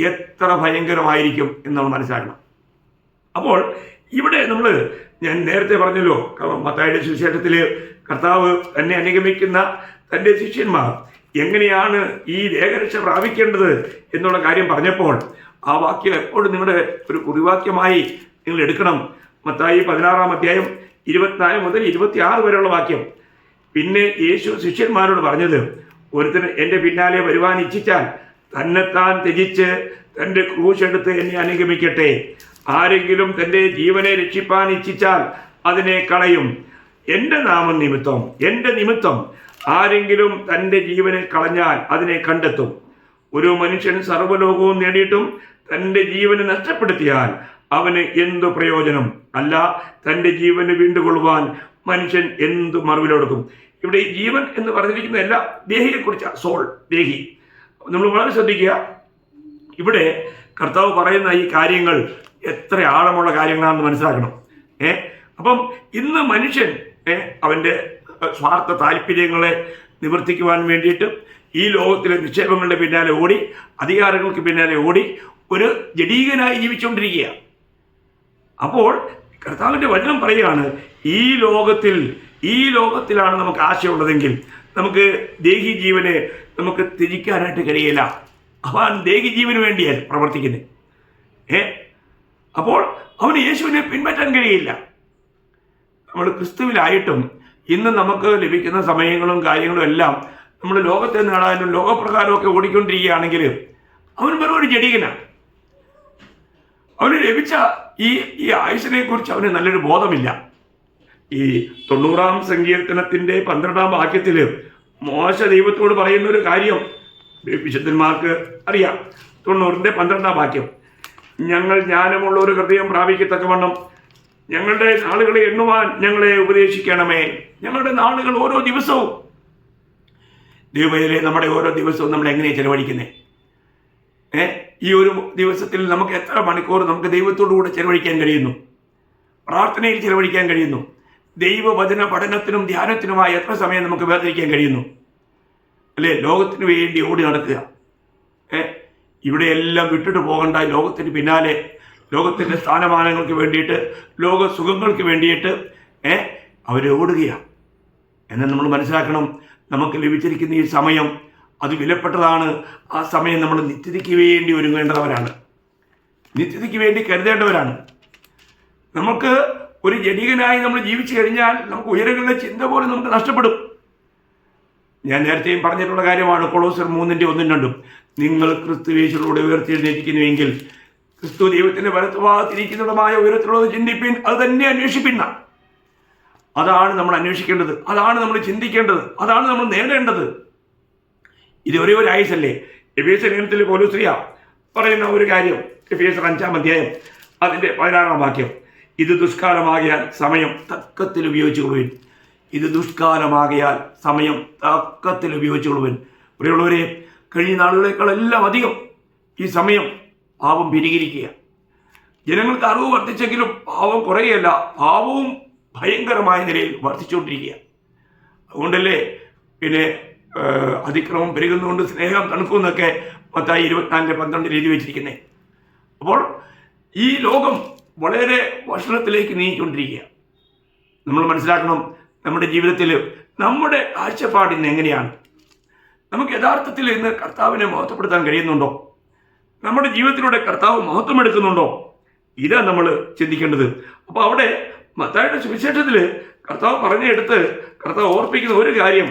എത്ര ഭയങ്കരമായിരിക്കും എന്ന് നമ്മൾ മനസ്സിലാക്കണം. അപ്പോൾ ഇവിടെ ഞാൻ നേരത്തെ പറഞ്ഞല്ലോ, മത്തായിയുടെ സുവിശേഷത്തിൽ കർത്താവ് തന്നെ അനുഗമിക്കുന്ന തൻ്റെ ശിഷ്യന്മാർ എങ്ങനെയാണ് ഈ ദേഹരക്ഷ പ്രാപിക്കേണ്ടത് എന്നുള്ള കാര്യം പറഞ്ഞപ്പോൾ ആ വാക്യം എപ്പോഴും നിങ്ങളുടെ ഒരു കുറിവാക്യമായി നിങ്ങൾ എടുക്കണം. മത്തായി 16-ാം അധ്യായം 24 മുതൽ 26 വരെയുള്ള വാക്യം. പിന്നെ യേശു ശിഷ്യന്മാരോട് പറഞ്ഞത്, ഒരുത്തൻ എൻ്റെ പിന്നാലെ വരുവാൻ ഇച്ഛിച്ചാൽ തന്നെത്താൻ ത്യജിച്ച് തൻ്റെ ക്രൂശെടുത്ത് എന്നെ അനുഗമിക്കട്ടെ. ആരെങ്കിലും തൻ്റെ ജീവനെ രക്ഷിപ്പാൻ ഇച്ഛിച്ചാൽ അതിനെ കളയും. എൻ്റെ നിമിത്തം ആരെങ്കിലും തൻ്റെ ജീവനെ കളഞ്ഞാൽ അതിനെ കണ്ടെത്തും. ഒരു മനുഷ്യൻ സർവ്വലോകവും നേടിയിട്ടും തൻ്റെ ജീവനെ നഷ്ടപ്പെടുത്തിയാൽ അവന് എന്തു പ്രയോജനം? അല്ല, തൻ്റെ ജീവന് വീണ്ടുകൊള്ളുവാൻ മനുഷ്യൻ എന്തു മറുവിലൊടുക്കും? ഇവിടെ ഈ ജീവൻ എന്ന് പറഞ്ഞിരിക്കുന്ന എല്ലാ ദേഹിയെക്കുറിച്ചാണ്, സോൾ, ദേഹി. നമ്മൾ വളരെ ശ്രദ്ധിക്കുക. ഇവിടെ കർത്താവ് പറയുന്ന ഈ കാര്യങ്ങൾ എത്ര ആഴമുള്ള കാര്യങ്ങളാണെന്ന് മനസ്സിലാക്കണം. അപ്പം ഇന്ന് മനുഷ്യൻ അവൻ്റെ സ്വാർത്ഥ താല്പര്യങ്ങളെ നിവർത്തിക്കുവാൻ വേണ്ടിയിട്ട് ഈ ലോകത്തിലെ നിക്ഷേപങ്ങളുടെ പിന്നാലെ ഓടി, അധികാരങ്ങൾക്ക് പിന്നാലെ ഓടി ഒരു ജഡീകനായി ജീവിച്ചുകൊണ്ടിരിക്കുക. അപ്പോൾ കർത്താവിൻ്റെ വചനം പറയുകയാണ്, ഈ ലോകത്തിലാണ് നമുക്ക് ആശയമുള്ളതെങ്കിൽ നമുക്ക് ദേഹി ജീവനെ നമുക്ക് ത്യജിക്കാനായിട്ട് കഴിയില്ല. അവൻ ദേഹി ജീവന് വേണ്ടിയാണ് പ്രവർത്തിക്കുന്നത്. അപ്പോൾ അവന് യേശുവിനെ പിൻപറ്റാൻ കഴിയില്ല. നമ്മൾ ക്രിസ്തുവിലായിട്ടും ഇന്ന് നമുക്ക് ലഭിക്കുന്ന സമയങ്ങളും കാര്യങ്ങളും എല്ലാം നമ്മൾ ലോകത്തെ നേടാനും ലോകപ്രകാരമൊക്കെ ഓടിക്കൊണ്ടിരിക്കുകയാണെങ്കിൽ അവൻ വെറും ഒരു ജഡീകനാണ്. അവന് ലഭിച്ച ഈ ആയുസ്സിനെ കുറിച്ച് അവന് നല്ലൊരു ബോധമില്ല. ഈ 90-ാം സങ്കീർത്തനത്തിൻ്റെ 12-ാം വാക്യത്തിൽ മോശ ദൈവത്തോട് പറയുന്ന ഒരു കാര്യം വിശുദ്ധന്മാർക്ക് അറിയാം. 90-ന്റെ 12-ാം വാക്യം, ഞങ്ങൾ ജ്ഞാനമുള്ള ഒരു ഹൃദയം പ്രാപിക്കത്തക്കവണ്ണം ഞങ്ങളുടെ നാളുകളെ എണ്ണുവാൻ ഞങ്ങളെ ഉപദേശിക്കണമേ. ഞങ്ങളുടെ നാളുകൾ ഓരോ ദിവസവും, ദൈവമേ, നമ്മുടെ ഓരോ ദിവസവും നമ്മൾ എങ്ങനെയാണ് ചെലവഴിക്കുന്നത്? ഈ ഒരു ദിവസത്തിൽ നമുക്ക് എത്ര മണിക്കൂർ നമുക്ക് ദൈവത്തോടു കൂടെ ചെലവഴിക്കാൻ കഴിയുന്നു? പ്രാർത്ഥനയിൽ ചെലവഴിക്കാൻ കഴിയുന്നു? ദൈവവചന പഠനത്തിനും ധ്യാനത്തിനുമായി എത്ര സമയം നമുക്ക് വേർതിരിക്കാൻ കഴിയുന്നു? അല്ലേ? ലോകത്തിന് വേണ്ടി ഓടി നടക്കുക. ഇവിടെയെല്ലാം വിട്ടിട്ട് പോകണ്ട. ലോകത്തിന് പിന്നാലെ, ലോകത്തിൻ്റെ സ്ഥാനമാനങ്ങൾക്ക് വേണ്ടിയിട്ട്, ലോക സുഖങ്ങൾക്ക് വേണ്ടിയിട്ട് അവരോടുകയാണ്. എന്നാൽ നമ്മൾ മനസ്സിലാക്കണം, നമുക്ക് ലഭിച്ചിരിക്കുന്ന ഈ സമയം അത് വിലപ്പെട്ടതാണ്. ആ സമയം നമ്മൾ നിത്യതയ്ക്ക് വേണ്ടി ഒരുങ്ങേണ്ടവരാണ്, നിത്യതയ്ക്ക് വേണ്ടി കരുതേണ്ടവരാണ്. നമുക്ക് ഒരു ജഡികനായി നമ്മൾ ജീവിച്ചു കഴിഞ്ഞാൽ നമുക്ക് ഉയരങ്ങളുടെ ചിന്ത പോലും നമുക്ക് നഷ്ടപ്പെടും. ഞാൻ നേരത്തെയും പറഞ്ഞിട്ടുള്ള കാര്യമാണ്, കൊളോസ്യർ 3:1-2. നിങ്ങൾ ക്രിസ്തുയേശുവിലൂടെ ഉയർത്തെഴുന്നേൽക്കുന്നുവെങ്കിൽ ക്രിസ്തു ദൈവത്തിൻ്റെ വലത്തുഭാഗത്തിരിക്കുന്നതുമായ ഉയരത്തിലുള്ളത് ചിന്തിപ്പിൻ, അത് തന്നെ അന്വേഷിപ്പിന്ന. അതാണ് നമ്മൾ അന്വേഷിക്കേണ്ടത്, അതാണ് നമ്മൾ ചിന്തിക്കേണ്ടത്, അതാണ് നമ്മൾ നേടേണ്ടത്. ഇത് ഒരേ ഒരു ആയുസല്ലേ. എഫേസ്യ ലേഖനത്തിൽ പൗലോസ് പറയുന്ന ഒരു കാര്യം, എഫേസ്യർ 5-ാം അധ്യായം അതിൻ്റെ 16-ാം വാക്യം, ഇത് ദുഷ്കാലമാകിയാൽ സമയം തക്കത്തിൽ ഉപയോഗിച്ചുകൊള്ളുവിൻ. ഇത് ദുഷ്കാലമാകിയാൽ സമയം തക്കത്തിൽ ഉപയോഗിച്ചുകൊള്ളുവിൻ. പ്രിയമുള്ളവരെ, കഴിഞ്ഞ നാളുകളേക്കാളെല്ലാം അധികം ഈ സമയം പാപം പെരുകിയിരിക്കുക. ജനങ്ങൾക്ക് അറിവ് വർദ്ധിച്ചെങ്കിലും പാവം കുറയുകയല്ല, പാവവും ഭയങ്കരമായ നിലയിൽ വർദ്ധിച്ചുകൊണ്ടിരിക്കുക. അതുകൊണ്ടല്ലേ പിന്നെ അതിക്രമം പെരുകുന്നതുകൊണ്ട് സ്നേഹം തണുക്കുമെന്നൊക്കെ മത്തായി 24:12 എഴുതി വെച്ചിരിക്കുന്നത്. അപ്പോൾ ഈ ലോകം വളരെ ഭക്ഷണത്തിലേക്ക് നീങ്ങിക്കൊണ്ടിരിക്കുക. നമ്മൾ മനസ്സിലാക്കണം, നമ്മുടെ ജീവിതത്തിൽ നമ്മുടെ കാഴ്ചപ്പാട് ഇന്ന് എങ്ങനെയാണ്? നമുക്ക് യഥാർത്ഥത്തിൽ ഇന്ന് കർത്താവിനെ മഹത്വപ്പെടുത്താൻ കഴിയുന്നുണ്ടോ? നമ്മുടെ ജീവിതത്തിലൂടെ കർത്താവ് മഹത്വം എടുക്കുന്നുണ്ടോ? ഇതാണ് നമ്മൾ ചിന്തിക്കേണ്ടത്. അപ്പോൾ അവിടെ മത്തായിയുടെ സുവിശേഷത്തിൽ കർത്താവ് പറഞ്ഞെടുത്ത് കർത്താവ് ഓർപ്പിക്കുന്ന ഒരു കാര്യം,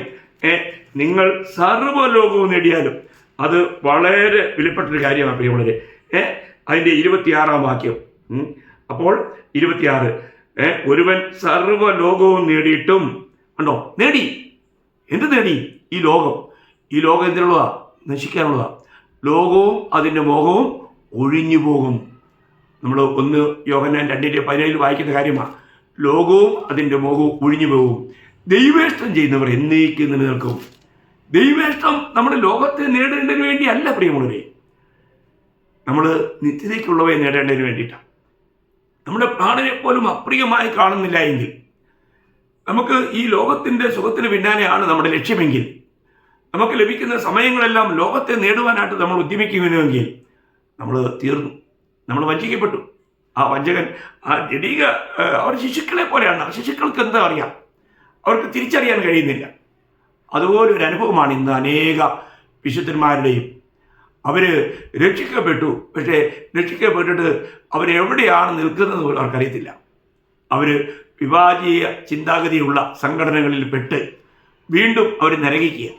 നിങ്ങൾ സർവ്വലോകവും നേടിയാലും, അത് വളരെ വിലപ്പെട്ടൊരു കാര്യമാണ് പ്രിയമുള്ളവരെ. അതിൻ്റെ 26-ാം വാക്യം. അപ്പോൾ 26, ഒരുവൻ സർവ്വലോകവും നേടിയിട്ടും, ഉണ്ടോ, നേടി. എന്ത് നേടി? ഈ ലോകം എന്തിനുള്ളതാ? നശിക്കാനുള്ളതാ. ലോകവും അതിൻ്റെ മോഹവും ഒഴിഞ്ഞു പോകും. നമ്മൾ 1 യോഹന്നാൻ 2:17 വായിക്കുന്ന കാര്യമാണ്. ലോകവും അതിൻ്റെ മോഹവും ഒഴിഞ്ഞു പോകും, ദൈവേഷ്ടം ചെയ്യുന്നവർ എന്നേക്കും നിലനിൽക്കും. ദൈവേഷ്ടം നമ്മുടെ ലോകത്തെ നേടേണ്ടതിന് വേണ്ടി അല്ല പ്രിയമുള്ളവരെ, നമ്മൾ നിത്യതയ്ക്കുള്ളവയെ നേടേണ്ടതിന് വേണ്ടിയിട്ടാണ്. നമ്മുടെ പ്രാണനെ പോലും അപ്രിയമായി കാണുന്നില്ല എങ്കിൽ, നമുക്ക് ഈ ലോകത്തിൻ്റെ സുഖത്തിന് പിന്നാലെയാണ് നമ്മുടെ ലക്ഷ്യമെങ്കിൽ, നമുക്ക് ലഭിക്കുന്ന സമയങ്ങളെല്ലാം ലോകത്തെ നേടുവാനായിട്ട് നമ്മൾ ഉദ്യമിക്കുന്നുവെങ്കിൽ നമ്മൾ തീർന്നു, നമ്മൾ വഞ്ചിക്കപ്പെട്ടു. ആ വഞ്ചകൻ, ആ ജഡീക, അവർ ശിശുക്കളെ പോലെയാണ്. ശിശുക്കൾക്ക് എന്താ അറിയാം? അവർക്ക് തിരിച്ചറിയാൻ കഴിയുന്നില്ല. അതുപോലൊരു അനുഭവമാണ് ഇന്ന് അനേക വിശുദ്ധന്മാരുടെയും. അവർ രക്ഷിക്കപ്പെട്ടു, പക്ഷേ രക്ഷിക്കപ്പെട്ടിട്ട് അവരെവിടെയാണ് നിൽക്കുന്നത് പോലും അവർക്കറിയത്തില്ല. അവർ വിഭാജീയ ചിന്താഗതിയുള്ള സംഘടനകളിൽ പെട്ട് വീണ്ടും അവർ നരകിക്കുക.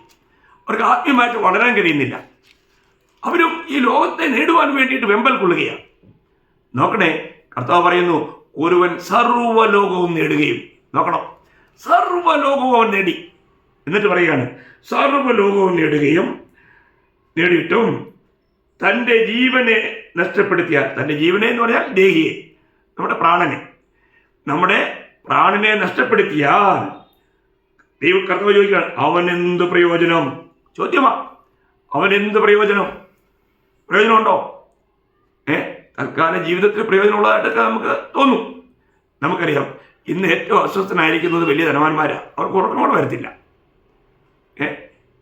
അവർക്ക് ആത്മീയമായിട്ട് വളരാൻ കഴിയുന്നില്ല. അവരും ഈ ലോകത്തെ നേടുവാൻ വേണ്ടിയിട്ട് വെമ്പൽ കൊള്ളുകയാണ്. നോക്കണേ, കർത്താവ് പറയുന്നു, ഒരുവൻ സർവ്വലോകവും നേടുകയും. നോക്കണം, സർവ്വലോകവും അവൻ നേടി. എന്നിട്ട് പറയുകയാണ്, സർവ്വലോകവും നേടിയിട്ടും തൻ്റെ ജീവനെ നഷ്ടപ്പെടുത്തിയാൽ, തൻ്റെ ജീവനെ എന്ന് പറഞ്ഞാൽ ദേഹിയെ, നമ്മുടെ പ്രാണനെ നഷ്ടപ്പെടുത്തിയാൽ, കർത്താവ് ചോദിക്കുകയാണ്, അവനെന്ത് പ്രയോജനം? ചോദ്യമാണ്. അവനെന്ത് പ്രയോജനമുണ്ടോ? തൽക്കാല ജീവിതത്തിൽ പ്രയോജനമുള്ളതായിട്ടൊക്കെ നമുക്ക് തോന്നും. നമുക്കറിയാം, ഇന്ന് ഏറ്റവും അസ്വസ്ഥനായിരിക്കുന്നത് വലിയ ധനവാന്മാരാണ്. അവർക്ക് ഉറക്കമോടെ വരത്തില്ല.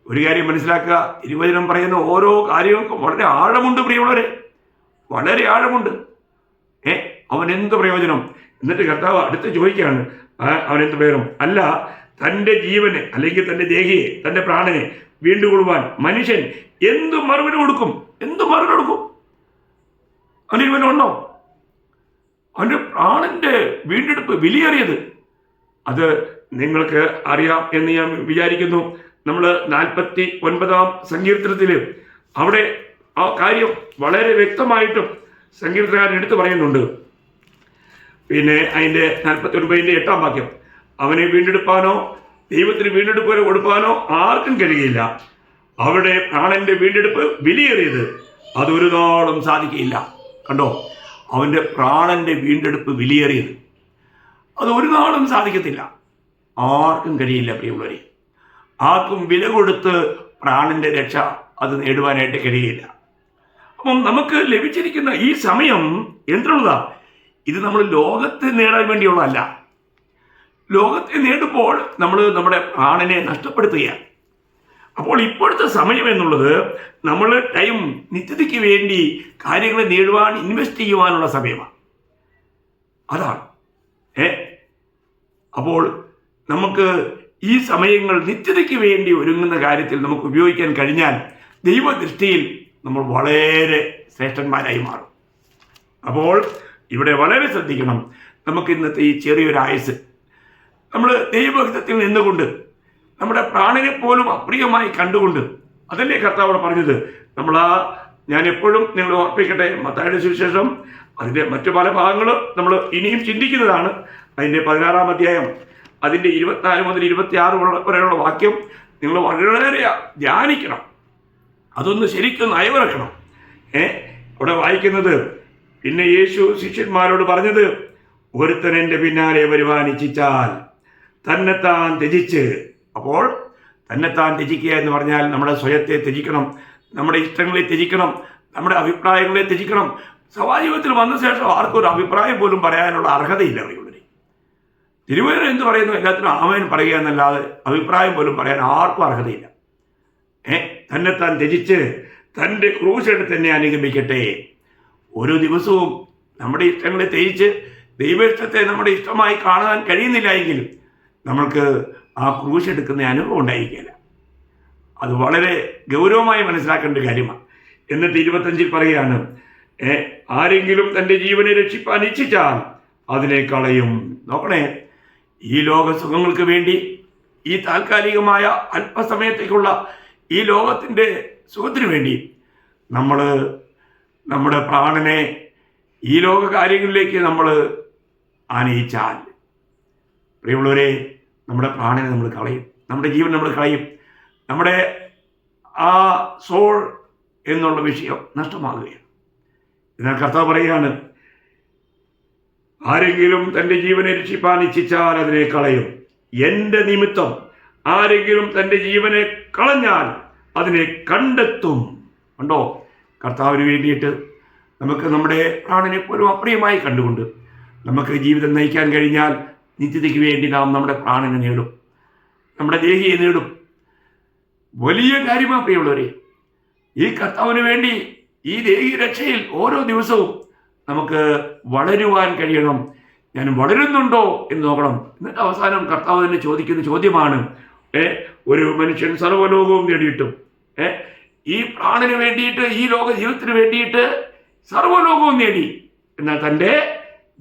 ഒരു കാര്യം മനസ്സിലാക്കുക, തിരുവചനം പറയുന്ന ഓരോ കാര്യങ്ങൾക്കും വളരെ ആഴമുണ്ട് പ്രിയമുള്ളവരെ, വളരെ ആഴമുണ്ട്. അവനെന്ത് പ്രയോജനം? എന്നിട്ട് കർത്താവ് അടുത്ത് ചോദിക്കുകയാണ്, അവനെന്ത് പ്രയോജനം? അല്ല, തൻ്റെ ജീവനെ അല്ലെങ്കിൽ തൻ്റെ ദേഹിയെ, തൻ്റെ പ്രാണനെ വീണ്ടുകൊള്ളുവാൻ മനുഷ്യൻ എന്ത് മറുപടി കൊടുക്കും? അവൻ്റെ ജീവനുണ്ടോ? അവൻ്റെ പ്രാണന്റെ വീണ്ടെടുപ്പ് വിലയേറിയത്. അത് നിങ്ങൾക്ക് അറിയാം എന്ന് ഞാൻ വിചാരിക്കുന്നു. നമ്മൾ 49-ാം സങ്കീർത്തനത്തിൽ അവിടെ ആ കാര്യം വളരെ വ്യക്തമായിട്ടും സങ്കീർത്തനകാരൻ എടുത്തു പറയുന്നുണ്ട്. പിന്നെ അതിൻ്റെ 49-ന്റെ 8-ാം വാക്യം, അവനെ വീണ്ടെടുപ്പാനോ ദൈവത്തിന് വീണ്ടെടുപ്പ് കൊടുപ്പാനോ ആർക്കും കഴിയില്ല. അവിടെ പ്രാണന്റെ വീണ്ടെടുപ്പ് വിലയേറിയത്, അതൊരു നാളും സാധിക്കില്ല. കണ്ടോ, അവൻ്റെ പ്രാണന്റെ വീണ്ടെടുപ്പ് വിലയേറിയത്, അത് ഒരു നാളും സാധിക്കത്തില്ല, ആർക്കും കഴിയില്ല പ്രിയമുള്ളവരെ. ആർക്കും വില കൊടുത്ത് പ്രാണന്റെ രക്ഷ അത് നേടുവാനായിട്ട് കഴിയില്ല. അപ്പം നമുക്ക് ലഭിച്ചിരിക്കുന്ന ഈ സമയം എന്തിനുള്ളതാ? ഇത് നമ്മൾ ലോകത്തെ നേടാൻ വേണ്ടിയുള്ളതല്ല. ലോകത്തെ നേടുമ്പോൾ നമ്മൾ നമ്മുടെ പ്രാണനെ നഷ്ടപ്പെടുത്തുകയാണ്. അപ്പോൾ ഇപ്പോഴത്തെ സമയം എന്നുള്ളത് നമ്മൾ ടൈം നിത്യതയ്ക്ക് വേണ്ടി കാര്യങ്ങളെ നേടുവാൻ ഇൻവെസ്റ്റ് ചെയ്യുവാനുള്ള സമയമാണ്. അതാണ്. അപ്പോൾ നമുക്ക് ഈ സമയങ്ങൾ നിത്യതയ്ക്ക് വേണ്ടി ഒരുങ്ങുന്ന കാര്യത്തിൽ നമുക്ക് ഉപയോഗിക്കാൻ കഴിഞ്ഞാൽ ദൈവദൃഷ്ടിയിൽ നമ്മൾ വളരെ ശ്രേഷ്ഠന്മാരായി മാറും. അപ്പോൾ ഇവിടെ വളരെ ശ്രദ്ധിക്കണം. നമുക്ക് ഇന്നത്തെ ഈ ചെറിയൊരു ആയുസ് നമ്മൾ ദൈവഭക്തത്തിൽ നിന്നുകൊണ്ട് നമ്മുടെ പ്രാണനെ പോലും അപ്രിയമായി കണ്ടുകൊണ്ട്, അതല്ലേ കർത്താവ് പറഞ്ഞത്. ഞാൻ എപ്പോഴും നിങ്ങൾ ഓർപ്പിക്കട്ടെ, മത്തായിയുടെ സുവിശേഷം അതിൻ്റെ മറ്റു പല ഭാഗങ്ങളും നമ്മൾ ഇനിയും ചിന്തിക്കുന്നതാണ്. അതിൻ്റെ 16-ാം അധ്യായം അതിൻ്റെ 24 മുതൽ 26 വരെയുള്ള വാക്യം നിങ്ങൾ വളരെ ധ്യാനിക്കണം. അതൊന്ന് ശരിക്കും അയവിറക്കണം. അവിടെ വായിക്കുന്നത്, പിന്നെ യേശു ശിഷ്യന്മാരോട് പറഞ്ഞത്, ഒരുത്തൻ എൻ്റെ പിന്നാലെ വരുവാൻ ഇച്ഛിച്ചാൽ തന്നെത്താൻ ത്യജിച്ച്. അപ്പോൾ തന്നെത്താൻ ത്യജിക്കുക എന്ന് പറഞ്ഞാൽ നമ്മുടെ സ്വയത്തെ ത്യജിക്കണം, നമ്മുടെ ഇഷ്ടങ്ങളെ ത്യജിക്കണം, നമ്മുടെ അഭിപ്രായങ്ങളെ ത്യജിക്കണം. സഭാജീവിതത്തിൽ വന്ന ശേഷം ആർക്കും ഒരു അഭിപ്രായം പോലും പറയാനുള്ള അർഹതയില്ല. അറിയുള്ളവരെ, തിരുവചനം എന്ത് പറയുന്നു എല്ലാത്തിനും ആമേൻ പറയുക എന്നല്ലാതെ അഭിപ്രായം പോലും പറയാൻ ആർക്കും അർഹതയില്ല. തന്നെത്താൻ ത്യജിച്ച് തൻ്റെ ക്രൂശ് എടുത്ത് തന്നെ അനുഗമിക്കട്ടെ. ഓരോ ദിവസവും നമ്മുടെ ഇഷ്ടങ്ങളെ ത്യജിച്ച് ദൈവേഷ്ടത്തെ നമ്മുടെ ഇഷ്ടമായി കാണാൻ കഴിയുന്നില്ല എങ്കിൽ നമ്മൾക്ക് ആ ക്രൂശ് എടുക്കുന്ന അനുഭവം ഉണ്ടായിരിക്കില്ല. അത് വളരെ ഗൗരവമായി മനസ്സിലാക്കേണ്ട കാര്യമാണ്. എന്നിട്ട് 25 പറയുകയാണ്, ആരെങ്കിലും തൻ്റെ ജീവനെ രക്ഷിപ്പാൻ ഇച്ഛിച്ചാൽ അതിനെ കളയും. നോക്കണേ, ഈ ലോക സുഖങ്ങൾക്ക് വേണ്ടി, ഈ താൽക്കാലികമായ അല്പസമയത്തേക്കുള്ള ഈ ലോകത്തിൻ്റെ സുഖത്തിന് വേണ്ടി നമ്മൾ നമ്മുടെ പ്രാണനെ ഈ ലോക കാര്യങ്ങളിലേക്ക് നമ്മൾ ആനയിച്ചാൽ, പ്രിയമുള്ളവരെ, നമ്മുടെ പ്രാണനെ നമ്മൾ കളയും, നമ്മുടെ ജീവൻ നമ്മൾ കളയും. നമ്മുടെ ആ സോൾ എന്നുള്ള വിഷയം നഷ്ടമാകുകയാണ്. എന്നാൽ കർത്താവ് പറയുകയാണ്, ആരെങ്കിലും തൻ്റെ ജീവനെ രക്ഷിപ്പാൻ ഇച്ഛിച്ചാൽ അതിനെ കളയും. എൻ്റെ നിമിത്തം ആരെങ്കിലും തൻ്റെ ജീവനെ കളഞ്ഞാൽ അതിനെ കണ്ടെത്തും. കണ്ടോ, കർത്താവിന് വേണ്ടിയിട്ട് നമുക്ക് നമ്മുടെ പ്രാണനെ പോലും അപ്രിയമായി കണ്ടുകൊണ്ട് നമുക്ക് ജീവിതം നയിക്കാൻ കഴിഞ്ഞാൽ നിത്യതയ്ക്ക് വേണ്ടി നാം നമ്മുടെ പ്രാണനെ നേടും, നമ്മുടെ ദേഹിയെ നേടും. വലിയ കാര്യമാണ് പ്രിയമുള്ളവരെ. ഈ കർത്താവിന് വേണ്ടി ഈ ദേഹി രക്ഷയിൽ ഓരോ ദിവസവും നമുക്ക് വളരുവാൻ കഴിയണം. ഞാൻ വളരുന്നുണ്ടോ എന്ന് നോക്കണം. എന്നിട്ട് അവസാനം കർത്താവ് തന്നെ ചോദിക്കുന്ന ചോദ്യമാണ്, ഒരു മനുഷ്യൻ സർവ്വലോകവും നേടിയിട്ടും ഈ പ്രാണന് വേണ്ടിയിട്ട്, ഈ ലോക ജീവിതത്തിന് വേണ്ടിയിട്ട് സർവ്വലോകവും നേടി, എന്നാൽ തൻ്റെ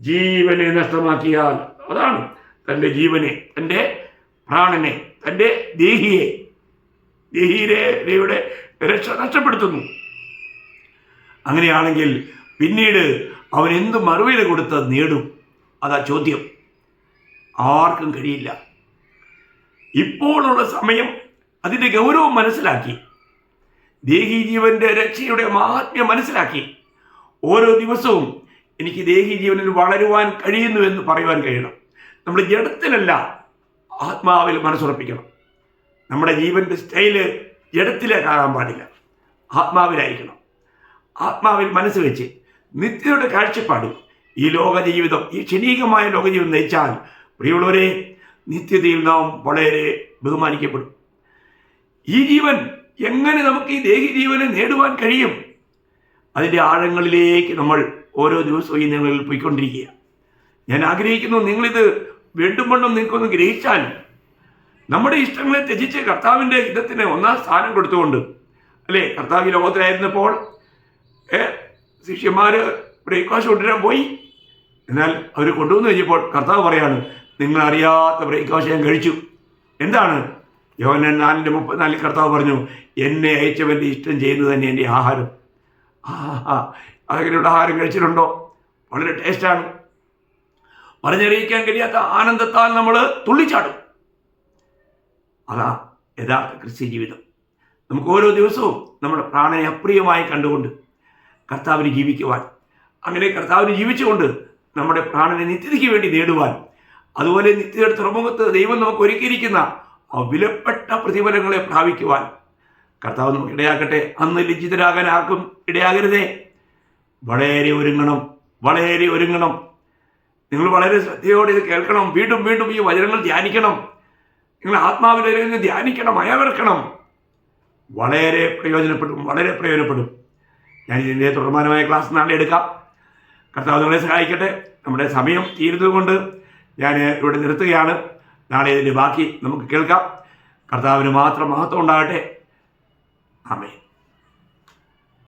ജീവനെ നഷ്ടമാക്കിയാൽ, അതാണ് തൻ്റെ ജീവനെ, തൻ്റെ പ്രാണനെ, തൻ്റെ ദേഹിയുടെ രക്ഷ നഷ്ടപ്പെടുത്തുന്നു. അങ്ങനെയാണെങ്കിൽ പിന്നീട് അവൻ എന്ത് മറുവില കൊടുത്ത് നേടും? അതാ ചോദ്യം. ആർക്കും കഴിയില്ല. ഇപ്പോഴുള്ള സമയം അതിൻ്റെ ഗൗരവം മനസ്സിലാക്കി, ദേഹി ജീവന്റെ രക്ഷയുടെ മഹാത്മ്യം മനസ്സിലാക്കി, ഓരോ ദിവസവും എനിക്ക് ദേഹി ജീവനിൽ വളരുവാൻ കഴിയുന്നുവെന്ന് പറയുവാൻ കഴിയണം. നമ്മൾ ജഡത്തിലല്ല, ആത്മാവിൽ മനസ്സുറപ്പിക്കണം. നമ്മുടെ ജീവന്റെ സ്റ്റൈല് ജഡത്തിലേക്കാകാൻ പാടില്ല, ആത്മാവിലായിരിക്കണം. ആത്മാവിൽ മനസ്സ് വെച്ച് നിത്യയുടെ കാഴ്ചപ്പാട് ഈ ലോക ജീവിതം, ഈ ക്ഷണികമായ ലോകജീവിതം നയിച്ചാൽ, പ്രിയമുള്ളവരെ, നിത്യതയിൽ നാം വളരെ ബഹുമാനിക്കപ്പെടും. ഈ ജീവൻ എങ്ങനെ നമുക്ക് ഈ ദേഹി ജീവനെ നേടുവാൻ കഴിയും? അതിൻ്റെ ആഴങ്ങളിലേക്ക് നമ്മൾ ഓരോ ദിവസവും ഈ നിങ്ങളിൽ പോയിക്കൊണ്ടിരിക്കുക. ഞാൻ ആഗ്രഹിക്കുന്നു, നിങ്ങളിത് വീണ്ടും വീണ്ടും നിങ്ങൾക്കൊന്ന് ഗ്രഹിച്ചാൽ, നമ്മുടെ ഇഷ്ടങ്ങളെ ത്യജിച്ച് കർത്താവിൻ്റെ ഹിതത്തിന് ഒന്നാം സ്ഥാനം കൊടുത്തുകൊണ്ട്, അല്ലേ, കർത്താവ് ലോകത്തിലായിരുന്നപ്പോൾ ശിഷ്യന്മാർ ബ്രേക്ക്ഫാസ്റ്റ് കൊണ്ടുവരാൻ പോയി. എന്നാൽ അവർ കൊണ്ടുവന്ന് കഴിഞ്ഞപ്പോൾ കർത്താവ് പറയാണ്, നിങ്ങൾ അറിയാത്ത ബ്രേക്ക്ഫാസ്റ്റ് ഞാൻ കഴിച്ചു. എന്താണ്? യോഹന്നാൻ 4:34 കർത്താവ് പറഞ്ഞു, എന്നെ അയച്ചവൻ്റെ ഇഷ്ടം ചെയ്യുന്നത് തന്നെ എൻ്റെ ആഹാരം. അങ്ങനെയുള്ള ആഹാരം കഴിച്ചിട്ടുണ്ടോ? വളരെ ടേസ്റ്റാണ്. പറഞ്ഞറിയിക്കാൻ കഴിയാത്ത ആനന്ദത്താൽ നമ്മൾ തുള്ളിച്ചാടും. അതാ യഥാർത്ഥ ക്രിസ്ത്യ ജീവിതം. നമുക്ക് ഓരോ ദിവസവും നമ്മുടെ പ്രാണനെ അപ്രിയമായി കണ്ടുകൊണ്ട് കർത്താവിന് ജീവിക്കുവാൻ, അങ്ങനെ കർത്താവിന് ജീവിച്ചുകൊണ്ട് നമ്മുടെ പ്രാണനെ നിത്യതയ്ക്ക് വേണ്ടി നേടുവാൻ, അതുപോലെ നിത്യതയുടെ തുറമുഖത്ത് ദൈവം നമുക്ക് ഒരുക്കിയിരിക്കുന്ന ആ വിലപ്പെട്ട പ്രതിഫലങ്ങളെ പ്രാപിക്കുവാൻ കർത്താവ് നമുക്ക് ഇടയാക്കട്ടെ. അന്ന് ലജ്ജിതരാകാൻ ആർക്കും ഇടയാകരുതേ. വളരെ ഒരുങ്ങണം. നിങ്ങൾ വളരെ ശ്രദ്ധയോടെ ഇത് കേൾക്കണം. വീണ്ടും വീണ്ടും ഈ വചനങ്ങൾ ധ്യാനിക്കണം. നിങ്ങൾ ആത്മാവിനെ ധ്യാനിക്കണം, അയവിറക്കണം. വളരെ പ്രയോജനപ്പെടും. ഞാൻ ഇതിൻ്റെ തുടർമാനമായ ക്ലാസ് നാളെ എടുക്കാം. കർത്താവ് നിങ്ങളെ സഹായിക്കട്ടെ. നമ്മുടെ സമയം തീരുന്നതുകൊണ്ട് ഞാൻ ഇവിടെ നിർത്തുകയാണ്. നാളെ ഇതിൻ്റെ ബാക്കി നമുക്ക് കേൾക്കാം. കർത്താവിന് മാത്രം മഹത്വം ഉണ്ടാകട്ടെ. ആമേൻ.